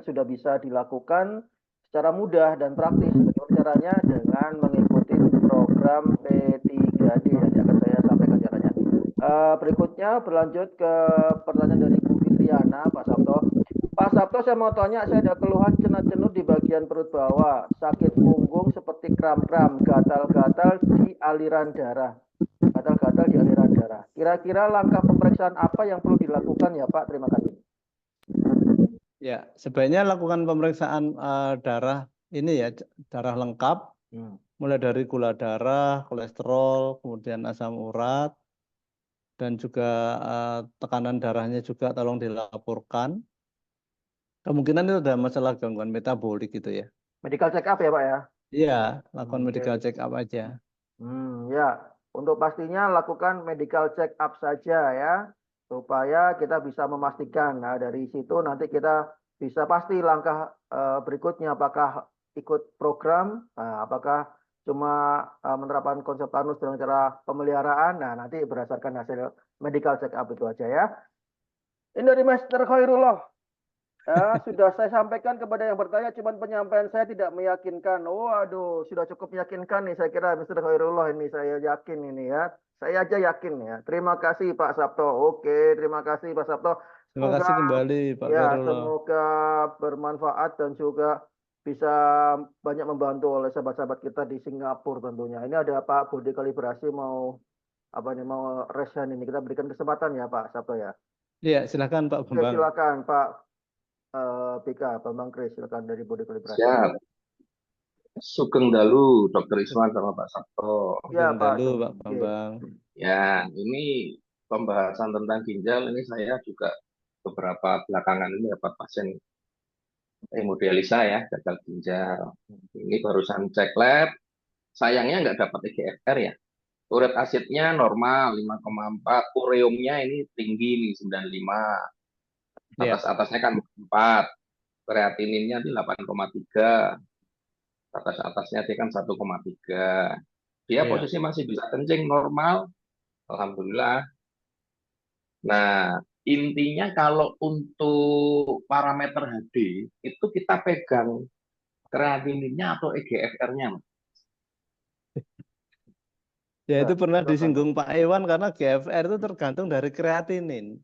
sudah bisa dilakukan secara mudah dan praktis. Bagaimana caranya? Dengan mengikuti program P3D yang akan saya sampaikan caranya. Berikutnya berlanjut ke pertanyaan dari Bu Fitriana, Pak Sabto. Pak Sabto, saya mau tanya, saya ada keluhan cenut-cenut di bagian perut bawah, sakit punggung seperti kram-kram, gatal-gatal di aliran darah. Gatal-gatal di aliran darah. Kira-kira langkah pemeriksaan apa yang perlu dilakukan ya Pak? Terima kasih. Ya, sebaiknya lakukan pemeriksaan darah ini ya, darah lengkap, mulai dari gula darah, kolesterol, kemudian asam urat, dan juga tekanan darahnya juga tolong dilaporkan. Kemungkinan itu ada masalah gangguan metabolik gitu ya. Medical check up ya Pak ya? Iya, lakukan Oke. medical check up aja. Ya, untuk pastinya lakukan medical check up saja ya, supaya kita bisa memastikan. Nah, dari situ nanti kita bisa pasti langkah berikutnya, apakah ikut program, apakah cuma menerapkan konsep TANUS dengan cara pemeliharaan. Nah, nanti berdasarkan hasil medical check up itu aja ya. Ini dari Master Khairullah. Ya, sudah saya sampaikan kepada yang bertanya, cuman penyampaian saya tidak meyakinkan. Waduh, sudah cukup meyakinkan nih saya kira Mr. Khairullah ini, saya yakin ini ya. Saya aja yakin ya. Terima kasih Pak Sabto. Oke, terima kasih Pak Sabto. Terima Semoga kasih kembali Pak ya, Khairullah. semoga bermanfaat dan juga bisa banyak membantu oleh sahabat-sahabat kita di Singapura tentunya. Ini ada Pak Budi Kalibrasi mau apa nih, mau resign ini. Kita berikan kesempatan ya Pak Sabto ya. Iya, silakan Pak Oke, Bambang. silakan Pak BK, Bambang Kris, silakan dari Budi Kalibrasi. Siap. Sugeng Dalu, Dr. Iswan sama Pak Sabto. Ya, Sugeng Pak. Dalu, Pak Oke. Bambang. Ya, ini pembahasan tentang ginjal ini saya juga beberapa belakangan ini dapat pasien hemodialisa ya, gagal ginjal. Ini barusan cek lab, sayangnya nggak dapat EGFR ya. Uret asidnya normal 5,4, ureumnya ini tinggi nih 95. Ya. Atas-atasnya kan 4, kreatininnya di 8,3. Atas-atasnya dia kan 1,3. Dia Iya. posisi masih bisa kencing normal, alhamdulillah. Nah, intinya kalau untuk parameter HD itu kita pegang kreatininnya atau EGFR-nya. Ya, itu pernah silakan. disinggung Pak Iwan karena GFR itu tergantung dari kreatinin.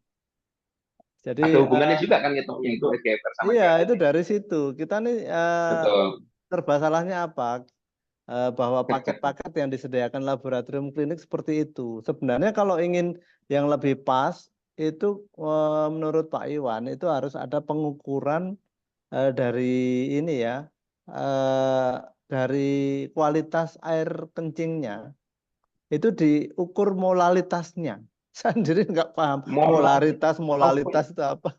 Jadi Ada hubungannya juga kan hitungnya itu EGFR sama iya, kreatinin. itu dari situ. Kita nih Betul. serba salahnya apa? Bahwa paket-paket yang disediakan laboratorium klinik seperti itu. Sebenarnya kalau ingin yang lebih pas, itu menurut Pak Iwan itu harus ada pengukuran dari ini ya, dari kualitas air kencingnya. Itu diukur molalitasnya. Saya sendiri nggak paham molalitas itu apa.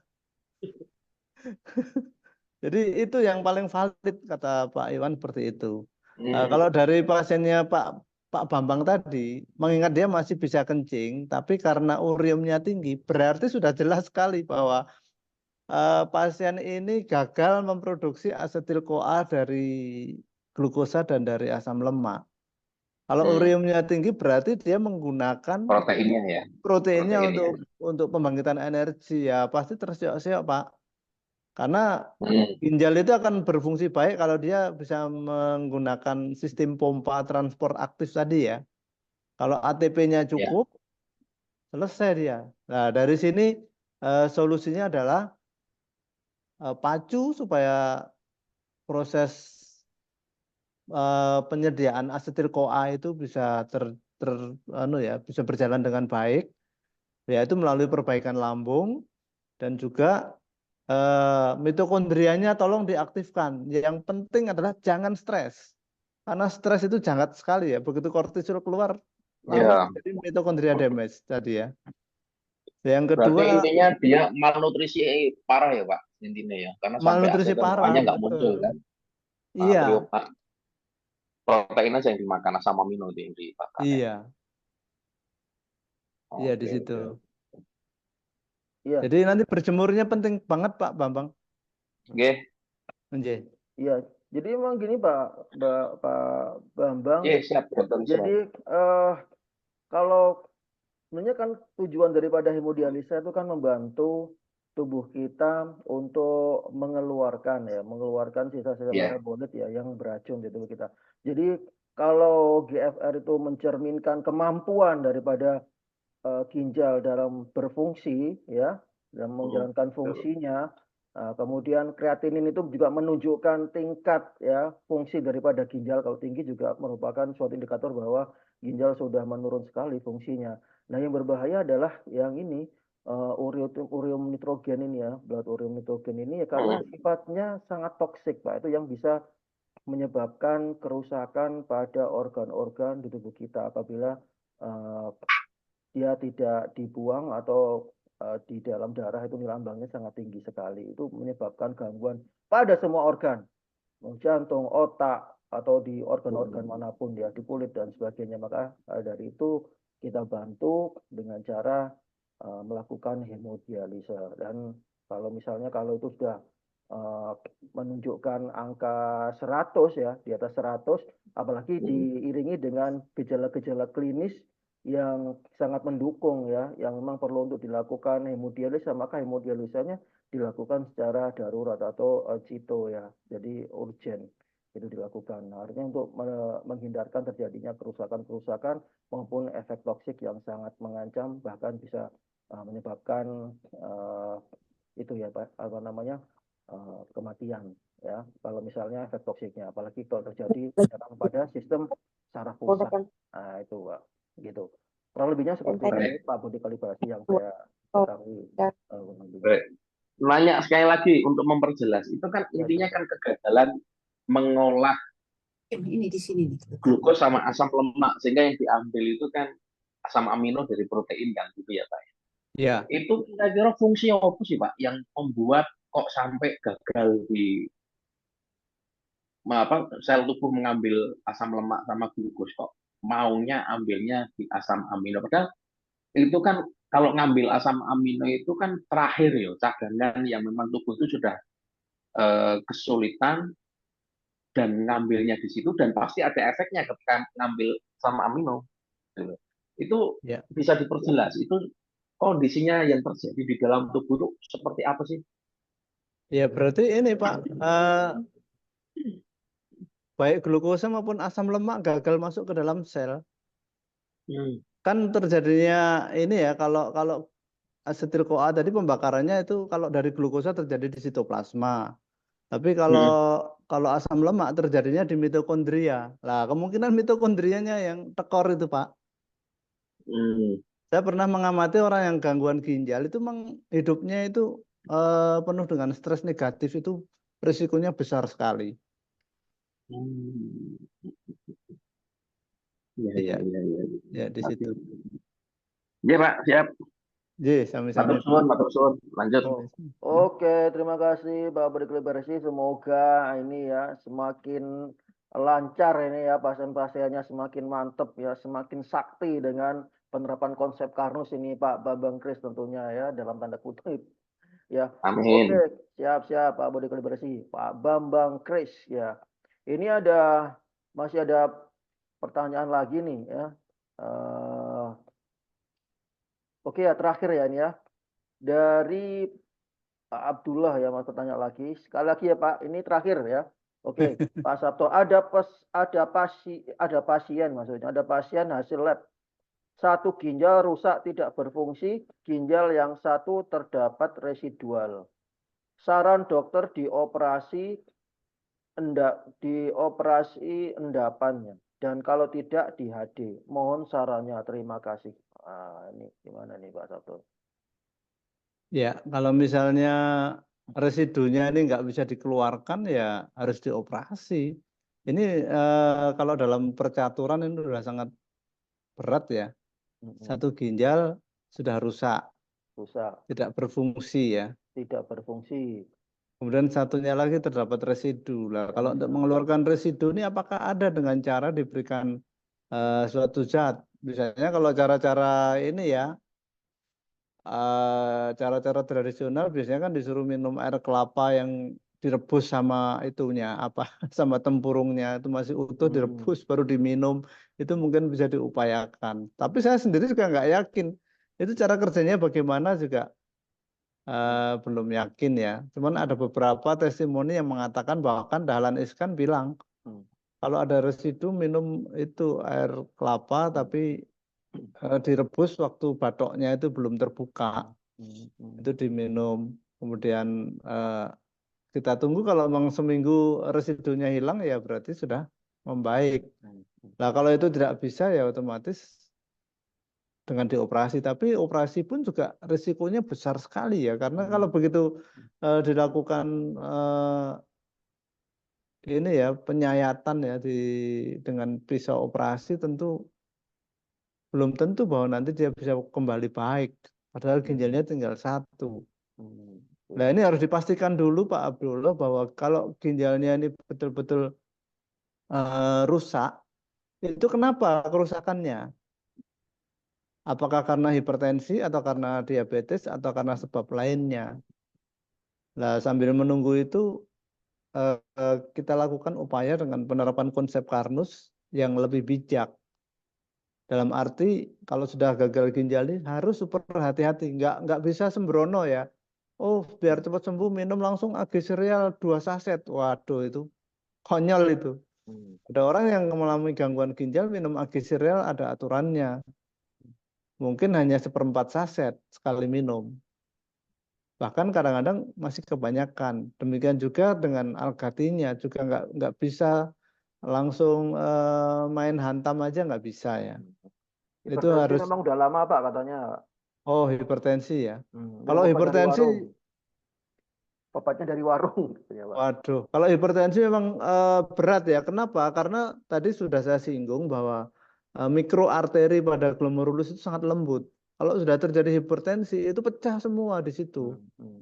Jadi itu yang paling valid kata Pak Iwan seperti itu. Kalau dari pasiennya Pak Bambang tadi, mengingat dia masih bisa kencing, tapi karena ureumnya tinggi, berarti sudah jelas sekali bahwa pasien ini gagal memproduksi asetil-CoA dari glukosa dan dari asam lemak. Kalau ureumnya tinggi berarti dia menggunakan Proteinnya ya. proteinnya Proteinnya. untuk pembangkitan energi, ya pasti terseok-seok Pak. Karena ginjal itu akan berfungsi baik kalau dia bisa menggunakan sistem pompa transport aktif tadi ya. Kalau ATP-nya cukup, selesai dia. Nah, dari sini solusinya adalah pacu supaya proses penyediaan asetil-CoA itu bisa bisa berjalan dengan baik, yaitu melalui perbaikan lambung dan juga mitokondrianya tolong diaktifkan. Yang penting adalah jangan stres. Karena stres itu jahat sekali ya. Begitu kortisol keluar, langsung jadi mitokondria damage tadi ya. Yang kedua, berarti intinya dia malnutrisi parah ya Pak, intinya ya. Karena sampai malnutrisi parah. nggak muncul kan. Iya. Protein aja yang dimakan, asam amino yang dipakai. Iya. Iya di situ. Iya. Jadi nanti berjemurnya penting banget Pak Bambang. Oke. Iya. Jadi emang gini Pak Bambang. Siap. Jadi kalau sebenarnya kan tujuan daripada hemodialisa itu kan membantu tubuh kita untuk mengeluarkan sisa-sisa metabolit ya yang beracun di tubuh kita. Jadi kalau GFR itu mencerminkan kemampuan daripada ginjal dalam berfungsi ya, dalam menjalankan fungsinya. Kemudian kreatinin itu juga menunjukkan tingkat ya fungsi daripada ginjal. Kalau tinggi juga merupakan suatu indikator bahwa ginjal sudah menurun sekali fungsinya. Nah, yang berbahaya adalah yang ini ureum nitrogen ini ya, blood ureum nitrogen ini ya, karena sifatnya sangat toksik Pak. Itu yang bisa menyebabkan kerusakan pada organ-organ di tubuh kita apabila dia tidak dibuang atau di dalam darah itu nilai ambangnya sangat tinggi sekali. Itu menyebabkan gangguan pada semua organ, jantung, otak, atau di organ-organ manapun ya, di kulit dan sebagainya. Maka dari itu kita bantu dengan cara melakukan hemodialisa. Dan kalau misalnya kalau itu sudah menunjukkan angka 100 ya, di atas 100, apalagi diiringi dengan gejala-gejala klinis yang sangat mendukung ya, yang memang perlu untuk dilakukan hemodialisa, maka hemodialisanya dilakukan secara darurat atau CITO ya, jadi urgent itu dilakukan. Nah, artinya untuk menghindarkan terjadinya kerusakan-kerusakan maupun efek toksik yang sangat mengancam, bahkan bisa menyebabkan itu ya Pak, apa namanya, kematian ya, kalau misalnya efek toksiknya, apalagi kalau terjadi pada sistem saraf pusat. Nah itu Pak, gitu. Kurang lebihnya seperti itu Pak Budi kalibrasi yang saya ketahui. Nanya sekali lagi untuk memperjelas, itu kan intinya kan kegagalan mengolah ini di sini nih. glukos sama asam lemak, sehingga yang diambil itu kan asam amino dari protein kan, gitu ya Pak. Ya. Itu kira-kira fungsi apa sih Pak yang membuat kok sampai gagal di sel tubuh mengambil asam lemak sama glukos, kok maunya ambilnya di asam amino, padahal itu kan kalau ngambil asam amino itu kan terakhir ya, cadangan yang memang tubuh itu sudah kesulitan dan ngambilnya di situ, dan pasti ada efeknya ketika ngambil asam amino. Itu Ya. bisa diperjelas, itu kondisinya yang terjadi di dalam tubuh itu seperti apa sih? Ya berarti ini Pak, baik glukosa maupun asam lemak gagal masuk ke dalam sel. Kan terjadinya ini ya, kalau asetil-CoA tadi pembakarannya itu kalau dari glukosa terjadi di sitoplasma. Tapi kalau asam lemak terjadinya di mitokondria. Lah kemungkinan mitokondrianya yang tekor itu Pak. Saya pernah mengamati orang yang gangguan ginjal itu hidupnya itu penuh dengan stres negatif, itu risikonya besar sekali. Iya. Ya di situ. Iya Pak, siap. Ji, sami-sami. Matur suwun. Lanjut. Oke, terima kasih Pak Budi kalibrasi. Semoga ini ya semakin lancar ini ya, pasien-pasiennya semakin mantep ya, semakin sakti dengan penerapan konsep Karnus ini Pak Bambang Kris tentunya ya, dalam tanda kutip ya. Amin. Oke, siap Pak Budi kalibrasi, Pak Bambang Kris ya. Ini masih ada pertanyaan lagi nih ya. Oke ya, terakhir ya ini ya. Dari Pak Abdullah ya, Mas bertanya lagi. Sekali lagi ya Pak, ini terakhir ya. Oke, Pak Sabto, ada pasien maksudnya, ada pasien hasil lab. Satu ginjal rusak tidak berfungsi, ginjal yang satu terdapat residual. Saran dokter dioperasi endapannya, dan kalau tidak di HD. Mohon sarannya, terima kasih. Ini gimana nih Pak Sabto? Ya, kalau misalnya residunya ini nggak bisa dikeluarkan ya harus dioperasi. Ini kalau dalam percaturan itu sudah sangat berat ya. Satu ginjal sudah rusak, tidak berfungsi ya. Tidak berfungsi. Kemudian satunya lagi terdapat residu. Lah, kalau untuk mengeluarkan residu ini apakah ada dengan cara diberikan suatu zat? Misalnya kalau cara-cara ini ya, cara-cara tradisional biasanya kan disuruh minum air kelapa yang direbus sama itunya sama tempurungnya itu masih utuh, direbus baru diminum, itu mungkin bisa diupayakan. Tapi saya sendiri juga nggak yakin itu cara kerjanya bagaimana, juga belum yakin ya. Cuman ada beberapa testimoni yang mengatakan, bahkan Dahlan Iskan bilang kalau ada residu minum itu air kelapa tapi direbus waktu batoknya itu belum terbuka, itu diminum. Kemudian kita tunggu, kalau memang seminggu residunya hilang ya berarti sudah membaik. Nah kalau itu tidak bisa ya otomatis dengan dioperasi. Tapi operasi pun juga risikonya besar sekali ya, karena kalau begitu dilakukan ini ya penyayatan ya dengan pisau operasi, tentu belum tentu bahwa nanti dia bisa kembali baik. Padahal ginjalnya tinggal satu. Hmm. Nah, ini harus dipastikan dulu Pak Abdullah bahwa kalau ginjalnya ini betul-betul rusak, itu kenapa kerusakannya? Apakah karena hipertensi atau karena diabetes atau karena sebab lainnya? Nah, sambil menunggu itu kita lakukan upaya dengan penerapan konsep Karnus yang lebih bijak. Dalam arti kalau sudah gagal ginjal ini harus super hati-hati, nggak bisa sembrono ya. Oh, biar cepat sembuh minum langsung AG Cereal 2 saset. Waduh, itu konyol itu. Hmm. Ada orang yang mengalami gangguan ginjal minum AG Cereal ada aturannya. Mungkin hanya 1/4 saset sekali minum. Bahkan kadang-kadang masih kebanyakan. Demikian juga dengan Algatinya juga nggak bisa langsung main hantam aja nggak bisa ya. Itu Hipertensi harus memang udah lama Pak katanya. hipertensi ya. Dan Kalau obat dari hipertensi, warung. Obatnya dari warung gitu ya Pak. waduh, kalau hipertensi memang berat ya. Kenapa? Karena tadi sudah saya singgung bahwa mikroarteri pada glomerulus itu sangat lembut. Kalau sudah terjadi hipertensi itu pecah semua di situ.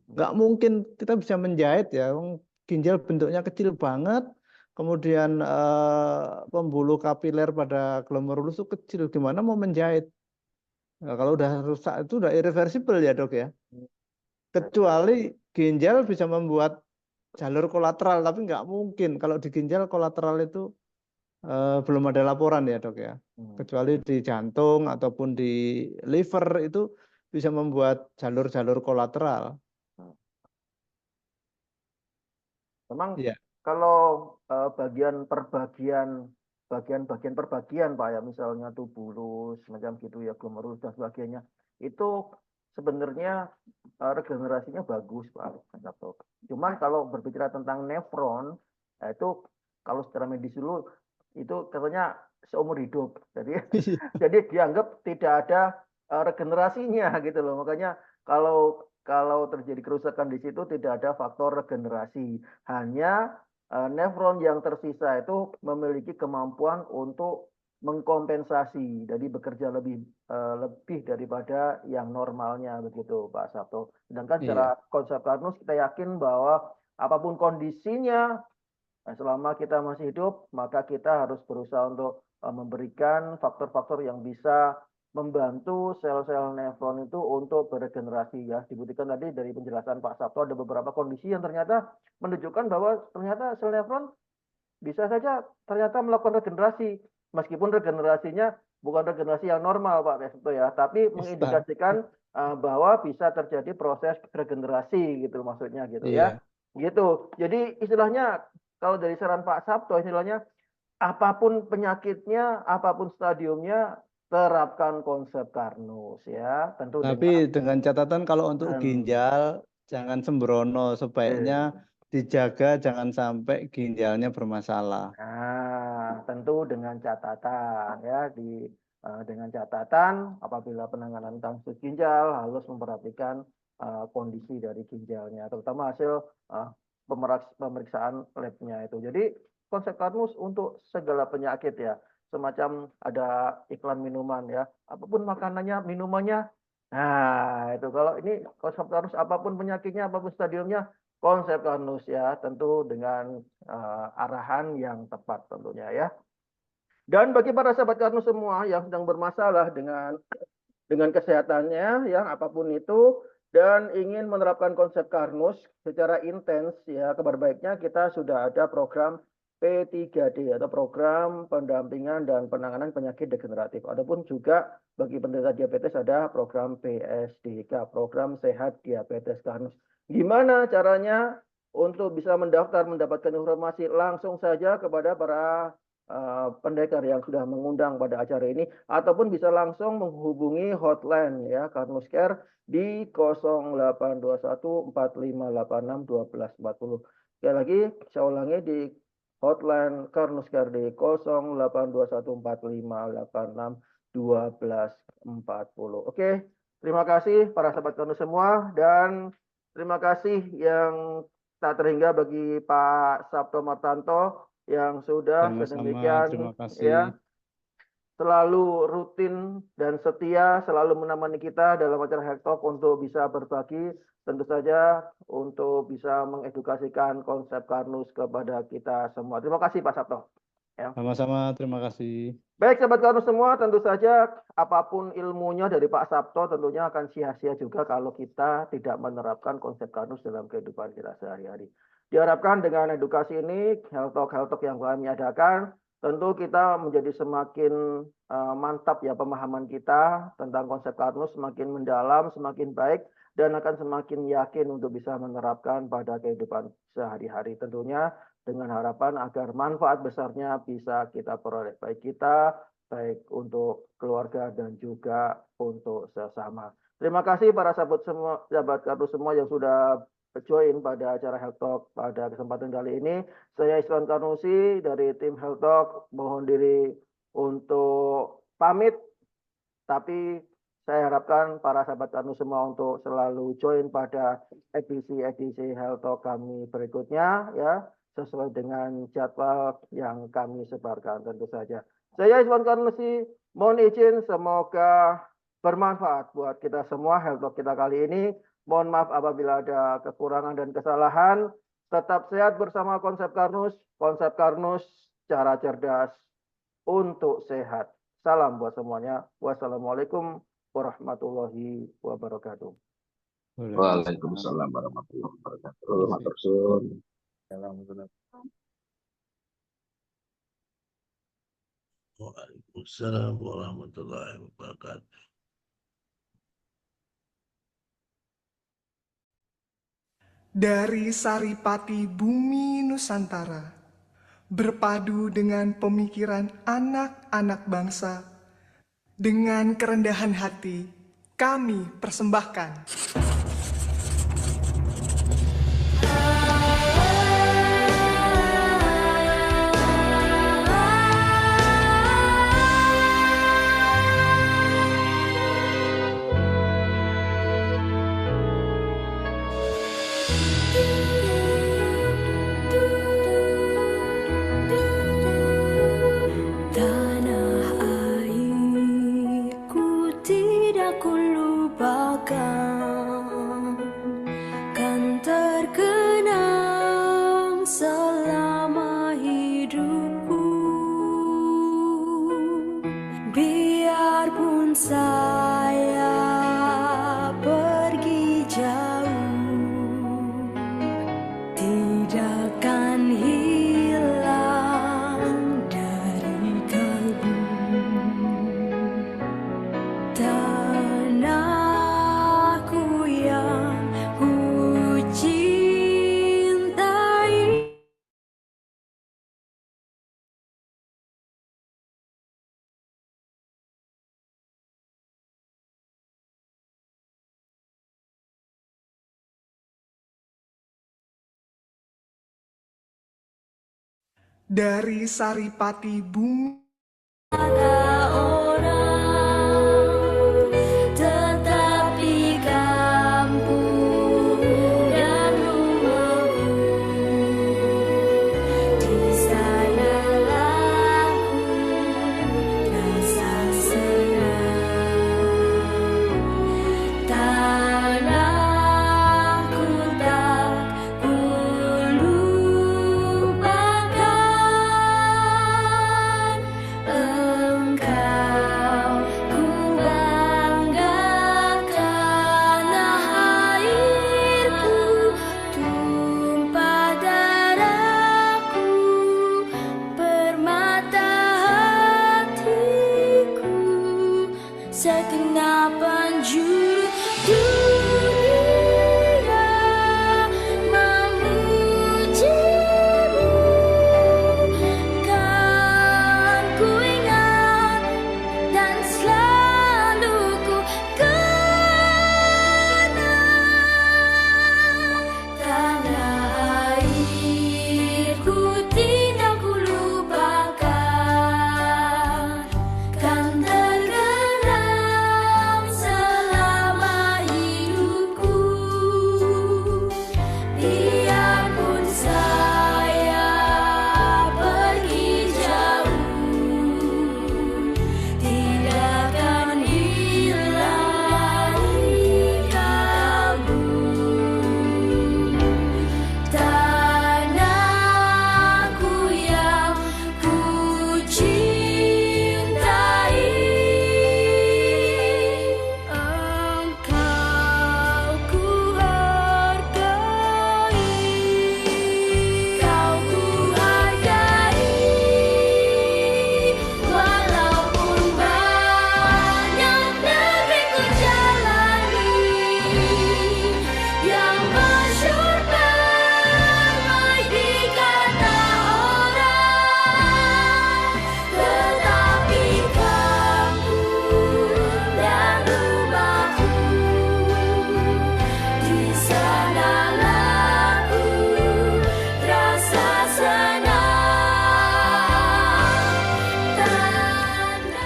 Nggak mungkin kita bisa menjahit ya. Ginjal bentuknya kecil banget. Kemudian pembuluh kapiler pada glomerulus itu kecil. Gimana mau menjahit? Nah, kalau udah rusak itu udah irreversible ya dok ya. Kecuali ginjal bisa membuat jalur kolateral, tapi nggak mungkin kalau di ginjal kolateral itu belum ada laporan ya dok ya. Kecuali di jantung ataupun di liver itu bisa membuat jalur-jalur kolateral. Memang Ya. kalau bagian perbagian Pak ya, misalnya tubulus, macam gitu ya, glomerulus dan sebagainya, itu sebenarnya regenerasinya bagus Pak. Cuman kalau berbicara tentang nefron, itu kalau secara medis dulu itu katanya seumur hidup. Jadi jadi dianggap tidak ada regenerasinya gitu loh. Makanya kalau terjadi kerusakan di situ tidak ada faktor regenerasi. Hanya nefron yang tersisa itu memiliki kemampuan untuk mengkompensasi, jadi bekerja lebih daripada yang normalnya begitu Pak Sabto. Sedangkan secara Iya. konsep Karnus kita yakin bahwa apapun kondisinya, selama kita masih hidup, maka kita harus berusaha untuk memberikan faktor-faktor yang bisa membantu sel-sel nefron itu untuk beregenerasi ya. Dibuktikan tadi dari penjelasan Pak Sabto ada beberapa kondisi yang ternyata menunjukkan bahwa ternyata sel nefron bisa saja ternyata melakukan regenerasi meskipun regenerasinya bukan regenerasi yang normal Pak Sabto ya, tapi Instan. mengindikasikan bahwa bisa terjadi proses regenerasi gitu maksudnya gitu ya. Iya. Gitu. Jadi istilahnya kalau dari saran Pak Sabto istilahnya apapun penyakitnya, apapun stadiumnya, terapkan konsep Karnus ya, tentu dengan Tapi dengan catatan kalau untuk ginjal jangan sembrono, sebaiknya dijaga jangan sampai ginjalnya bermasalah. tentu dengan catatan ya dengan catatan apabila penanganan kasus ginjal harus memperhatikan kondisi dari ginjalnya, terutama hasil pemeriksaan labnya itu. Jadi konsep Karnus untuk segala penyakit ya, semacam ada iklan minuman ya, apapun makanannya, minumannya. Nah itu kalau ini konsep Karnus apapun penyakitnya, apapun stadiumnya, konsep Karnus ya, tentu dengan arahan yang tepat tentunya ya. Dan bagi para sahabat Karnus semua yang sedang bermasalah dengan kesehatannya ya apapun itu dan ingin menerapkan konsep Karnus secara intens ya, kabar baiknya kita sudah ada program P3D atau program pendampingan dan penanganan penyakit degeneratif. Adapun juga bagi penderita diabetes ada program PSDK, program Sehat Diabetes Karnus. Gimana caranya untuk bisa mendaftar mendapatkan informasi langsung saja kepada para pendekar yang sudah mengundang pada acara ini ataupun bisa langsung menghubungi hotline ya Karnus Care di 082145861240. Sekali lagi saya ulangi di hotline Karnus Care di 082145861240. Oke, terima kasih para sahabat Karnus semua dan terima kasih yang tak terhingga bagi Pak Sabto Martanto yang sudah Sama-sama, sedemikian terima kasih. ya selalu rutin dan setia, selalu menemani kita dalam acara Health Talk untuk bisa berbagi, tentu saja untuk bisa mengedukasikan konsep Karnus kepada kita semua. Terima kasih Pak Sabto. Ya. Sama-sama, terima kasih. Baik sahabat Karnus semua, tentu saja apapun ilmunya dari Pak Sabto tentunya akan sia-sia juga kalau kita tidak menerapkan konsep Karnus dalam kehidupan kita sehari-hari. Diharapkan dengan edukasi ini, Health Talk yang kami adakan, tentu kita menjadi semakin mantap ya pemahaman kita tentang konsep Karnus, semakin mendalam, semakin baik, dan akan semakin yakin untuk bisa menerapkan pada kehidupan sehari-hari. Tentunya dengan harapan agar manfaat besarnya bisa kita peroleh, baik kita, baik untuk keluarga dan juga untuk sesama. Terima kasih para sahabat Karnus semua yang sudah join pada acara Health Talk pada kesempatan kali ini. Saya Iswan Karnusi dari tim Health Talk mohon diri untuk pamit, tapi saya harapkan para sahabat Karnus semua untuk selalu join pada edisi Health Talk kami berikutnya ya, sesuai dengan jadwal yang kami sebarkan tentu saja. Saya Iswan Karnusi, mohon izin semoga bermanfaat buat kita semua Health Talk kita kali ini. Mohon maaf apabila ada kekurangan dan kesalahan. Tetap sehat bersama konsep Karnus, cara cerdas untuk sehat. Salam buat semuanya. Wassalamualaikum warahmatullahi wabarakatuh. Waalaikumsalam warahmatullahi wabarakatuh. Matur suwun. Waalaikumsalam warahmatullahi wabarakatuh. Dari Saripati Bumi Nusantara, berpadu dengan pemikiran anak-anak bangsa, dengan kerendahan hati kami persembahkan dari Saripati Bumi.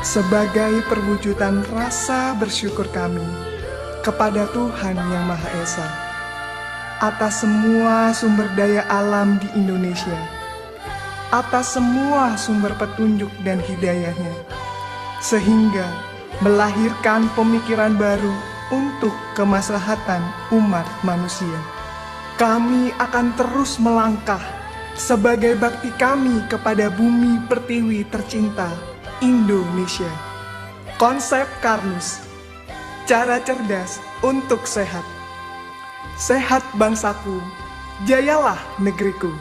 sebagai perwujudan rasa bersyukur kami kepada Tuhan Yang Maha Esa atas semua sumber daya alam di Indonesia, atas semua sumber petunjuk dan hidayahnya, sehingga melahirkan pemikiran baru untuk kemaslahatan umat manusia. Kami akan terus melangkah sebagai bakti kami kepada bumi pertiwi tercinta Indonesia. Konsep Karnus, cara cerdas untuk sehat. Sehat bangsaku, jayalah negeriku.